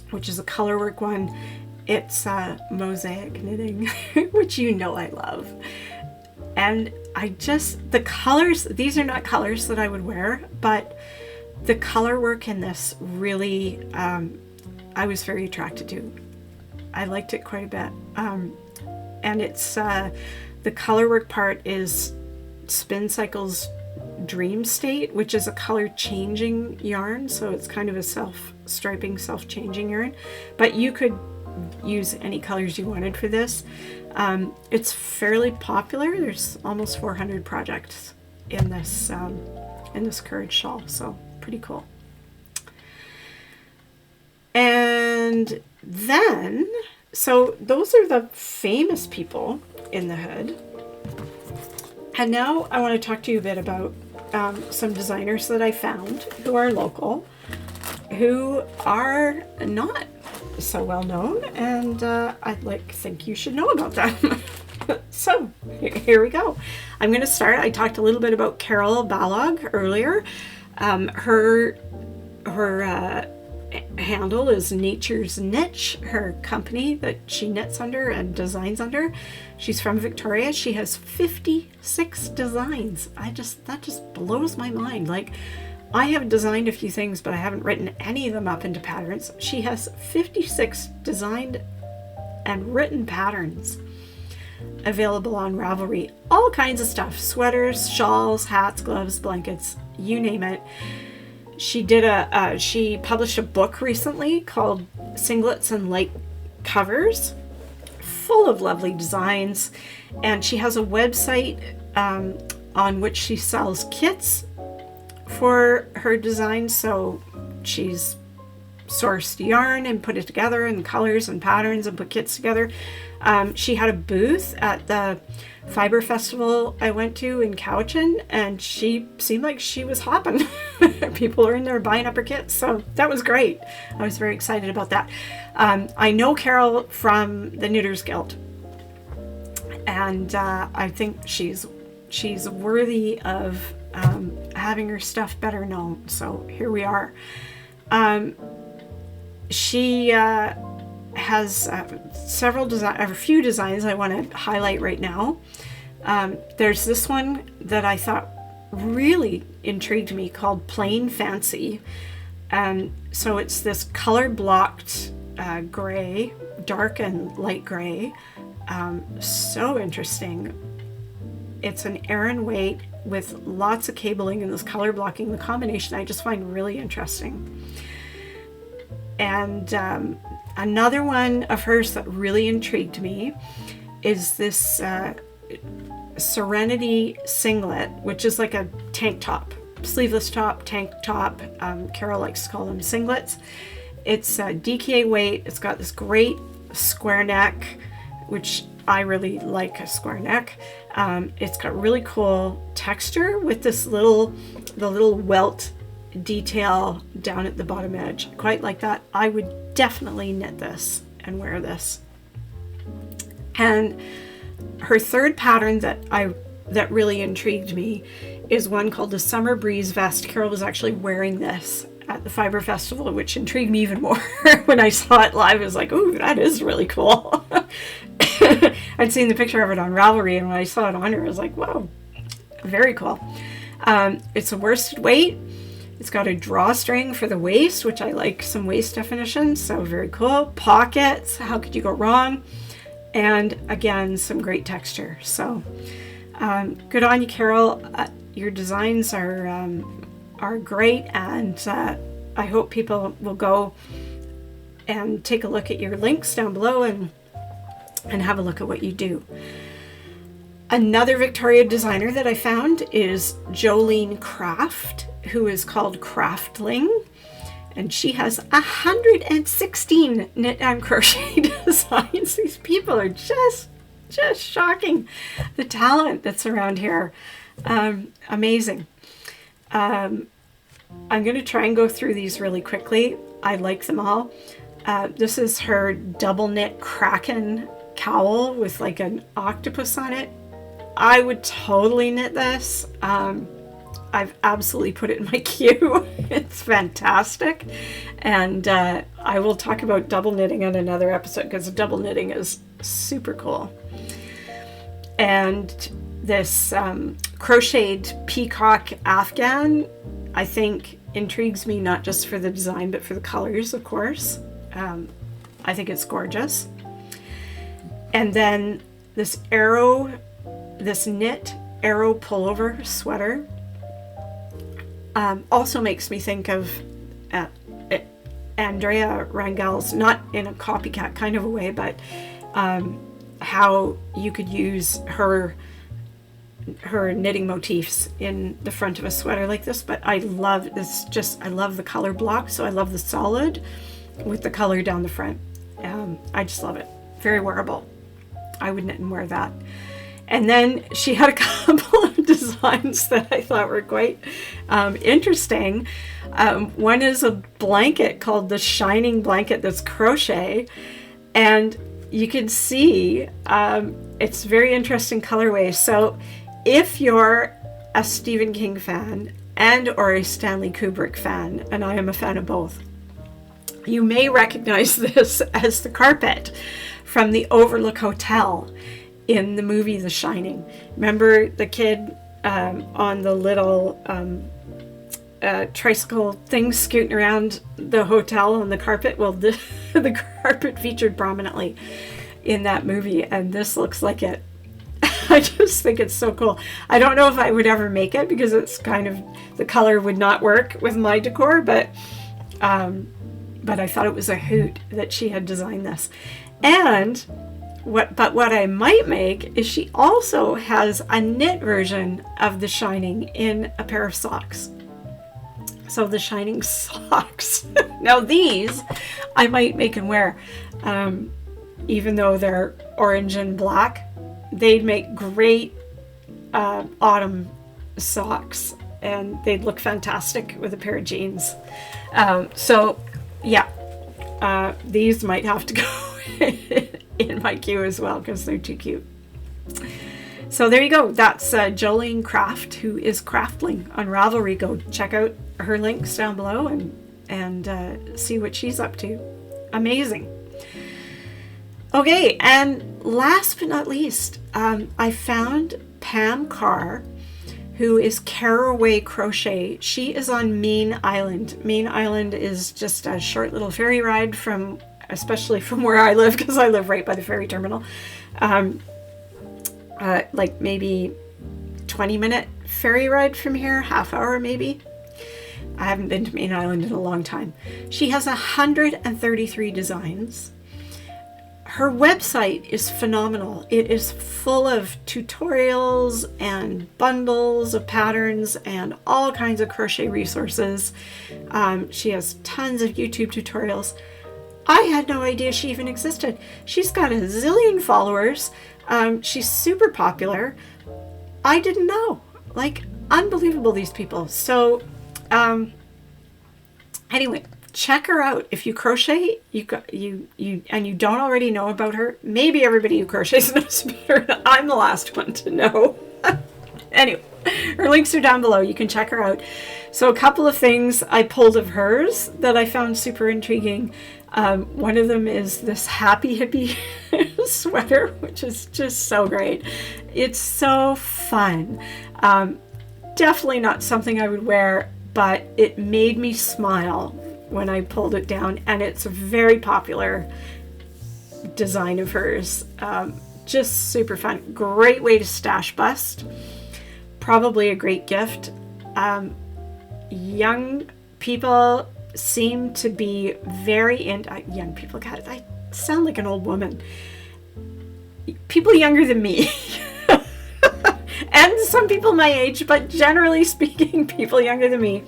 which is a colorwork one. It's mosaic knitting, which you know I love. And the colors, these are not colors that I would wear, but the color work in this really, I was very attracted to. I liked it quite a bit. And it's, the color work part is Spin Cycle's Dream State, which is a color changing yarn. So it's kind of a self-striping, self-changing yarn, but you could use any colors you wanted for this. It's fairly popular. There's almost 400 projects in this Courage shawl, so pretty cool. And then, so those are the famous people in the hood. And now I want to talk to you a bit about some designers that I found who are local, who are not so well known, and I think you should know about them. So here we go. I'm going to start. I talked a little bit about Carol Balog earlier. Her handle is Nature's Niche, her company that she knits under and designs under. She's from Victoria. She has 56 designs. That just blows my mind. Like, I have designed a few things, but I haven't written any of them up into patterns. She has 56 designed and written patterns available on Ravelry. All kinds of stuff. Sweaters, shawls, hats, gloves, blankets, you name it. She published a book recently called Singlets and Light Covers, full of lovely designs. And she has a website on which she sells kits for her designs. So she's sourced yarn and put it together, and colors and patterns, and put kits together. She had a booth at the Fiber Festival I went to in Cowichan, and she seemed like she was hopping. People are in there buying up her kits, so that was great. I was very excited about that. I know Carol from the Knitters Guild, and I think she's worthy of having her stuff better known. So here we are. She has a few designs I want to highlight right now. There's this one that I thought really intrigued me called Plain Fancy. So it's this color blocked gray, dark and light gray. So interesting. It's an Aran weight with lots of cabling and this color blocking. The combination I just find really interesting. And another one of hers that really intrigued me is this Serenity singlet, which is like a tank top, sleeveless top, tank top. Carol likes to call them singlets. It's a DKA weight. It's got this great square neck, which I really like a square neck. It's got really cool texture with this the little welt detail down at the bottom edge. Quite like that. I would definitely knit this and wear this. And her third pattern that really intrigued me is one called the Summer Breeze Vest. Carol was actually wearing this at the Fiber Festival, which intrigued me even more. When I saw it live, I was like, ooh, that is really cool. I'd seen the picture of it on Ravelry, and when I saw it on her, I was like, whoa, very cool. It's a worsted weight. It's got a drawstring for the waist, which I like some waist definition, so very cool. Pockets, how could you go wrong? and again, some great texture. So good on you, Carol. Your designs are great, and I hope people will go and take a look at your links down below and have a look at what you do. Another Victoria designer that I found is Jolene Craft, who is called Craftling, and she has 116 knit and crochet designs. These people are just shocking, the talent that's around here. Amazing. I'm going to try and go through these really quickly. I like them all. This is her double knit Kraken cowl with like an octopus on it. I would totally knit this. I've absolutely put it in my queue. It's fantastic. And I will talk about double knitting on another episode, because double knitting is super cool. And this crocheted peacock Afghan, I think, intrigues me, not just for the design, but for the colors, of course. I think it's gorgeous. And then this knit arrow pullover sweater also makes me think of Andrea Rangel's, not in a copycat kind of a way, but how you could use her knitting motifs in the front of a sweater like this. But I love this, I love the color block, so I love the solid with the color down the front. I just love it. Very wearable. I would knit and wear that. And then she had a couple of designs that I thought were quite interesting. One is a blanket called the Shining Blanket that's crochet. And you can see it's very interesting colorway. So if you're a Stephen King fan and or a Stanley Kubrick fan, and I am a fan of both, you may recognize this as the carpet from the Overlook Hotel in the movie The Shining. Remember the kid on the little tricycle thing scooting around the hotel on the carpet? Well, the carpet featured prominently in that movie, and this looks like it. I just think it's so cool. I don't know if I would ever make it, because it's kind of, the color would not work with my decor, but I thought it was a hoot that she had designed this. And what I might make is she also has a knit version of The Shining in a pair of socks. So The Shining socks. Now these I might make and wear. Even though they're orange and black, they'd make great autumn socks, and they'd look fantastic with a pair of jeans. So yeah, these might have to go in my queue as well, because they're too cute. So there you go. That's Jolene Craft, who is Craftling on Ravelry. Go check out her links down below and see what she's up to. Amazing. Okay, and last but not least, I found Pam Carr, who is Caraway Crochet. She is on Main Island. Main Island is just a short little ferry ride especially from where I live, because I live right by the ferry terminal. Like maybe 20-minute ferry ride from here, half hour maybe. I haven't been to Main Island in a long time. She has 133 designs. Her website is phenomenal. It is full of tutorials and bundles of patterns and all kinds of crochet resources. She has tons of YouTube tutorials. I had no idea she even existed. She's got a zillion followers. She's super popular. I didn't know. Like, unbelievable, these people. So, anyway, check her out. If you crochet, and you don't already know about her, maybe everybody who crochets knows about her. I'm the last one to know. Anyway, her links are down below. You can check her out. So a couple of things I pulled of hers that I found super intriguing. One of them is this happy hippie sweater, which is just so great. It's so fun. Definitely not something I would wear, but it made me smile when I pulled it down, and it's very popular design of hers. Just super fun. Great way to stash bust. Probably a great gift. Young people seem to be very into young people. God, I sound like an old woman. People younger than me. And some people my age, but generally speaking, people younger than me.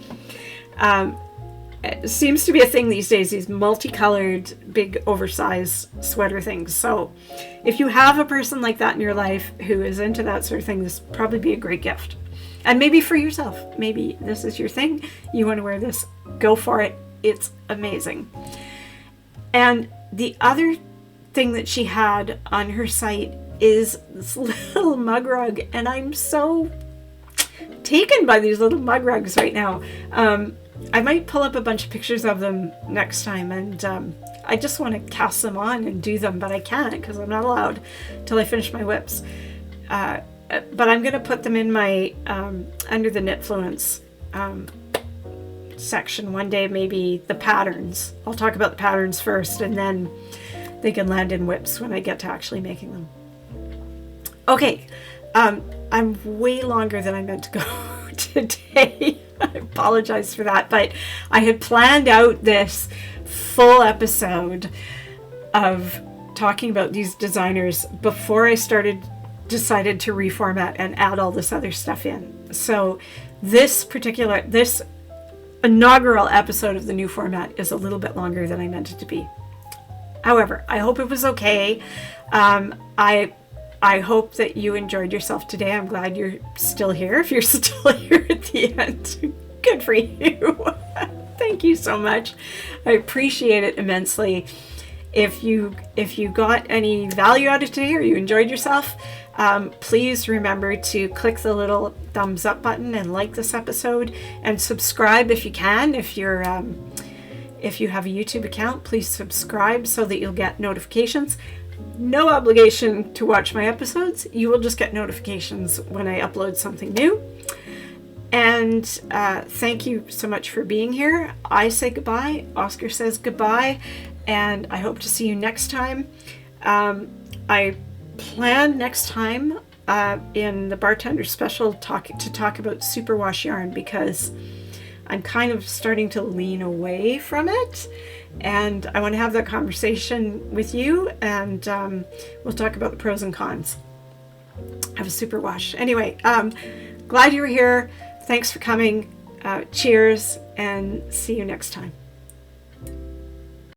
It seems to be a thing these days, these multicolored, big, oversized sweater things. So if you have a person like that in your life who is into that sort of thing, this would probably be a great gift. And maybe for yourself. Maybe this is your thing. You want to wear this. Go for it. It's amazing. And the other thing that she had on her site is this little mug rug. And I'm so taken by these little mug rugs right now. I might pull up a bunch of pictures of them next time, and I just want to cast them on and do them, but I can't because I'm not allowed till I finish my whips. But I'm going to put them in my under the Knitfluence section one day, maybe the patterns. I'll talk about the patterns first, and then they can land in whips when I get to actually making them. Okay, I'm way longer than I meant to go today. I apologize for that, but I had planned out this full episode of talking about these designers before I decided to reformat and add all this other stuff in. So this inaugural episode of the new format is a little bit longer than I meant it to be. However, I hope it was okay. I hope that you enjoyed yourself today. I'm glad you're still here. If you're still here at the end, good for you. Thank you so much. I appreciate it immensely. If you got any value out of today or you enjoyed yourself, please remember to click the little thumbs up button and like this episode, and subscribe if you can. If you have a YouTube account, please subscribe so that you'll get notifications. No obligation to watch my episodes. You will just get notifications when I upload something new. And thank you so much for being here. I say goodbye. Oscar says goodbye. And I hope to see you next time. I plan next time in the Bartender special to talk about superwash yarn, because I'm kind of starting to lean away from it. And I want to have that conversation with you, and we'll talk about the pros and cons of a superwash. Anyway, glad you were here. Thanks for coming. Cheers, and see you next time.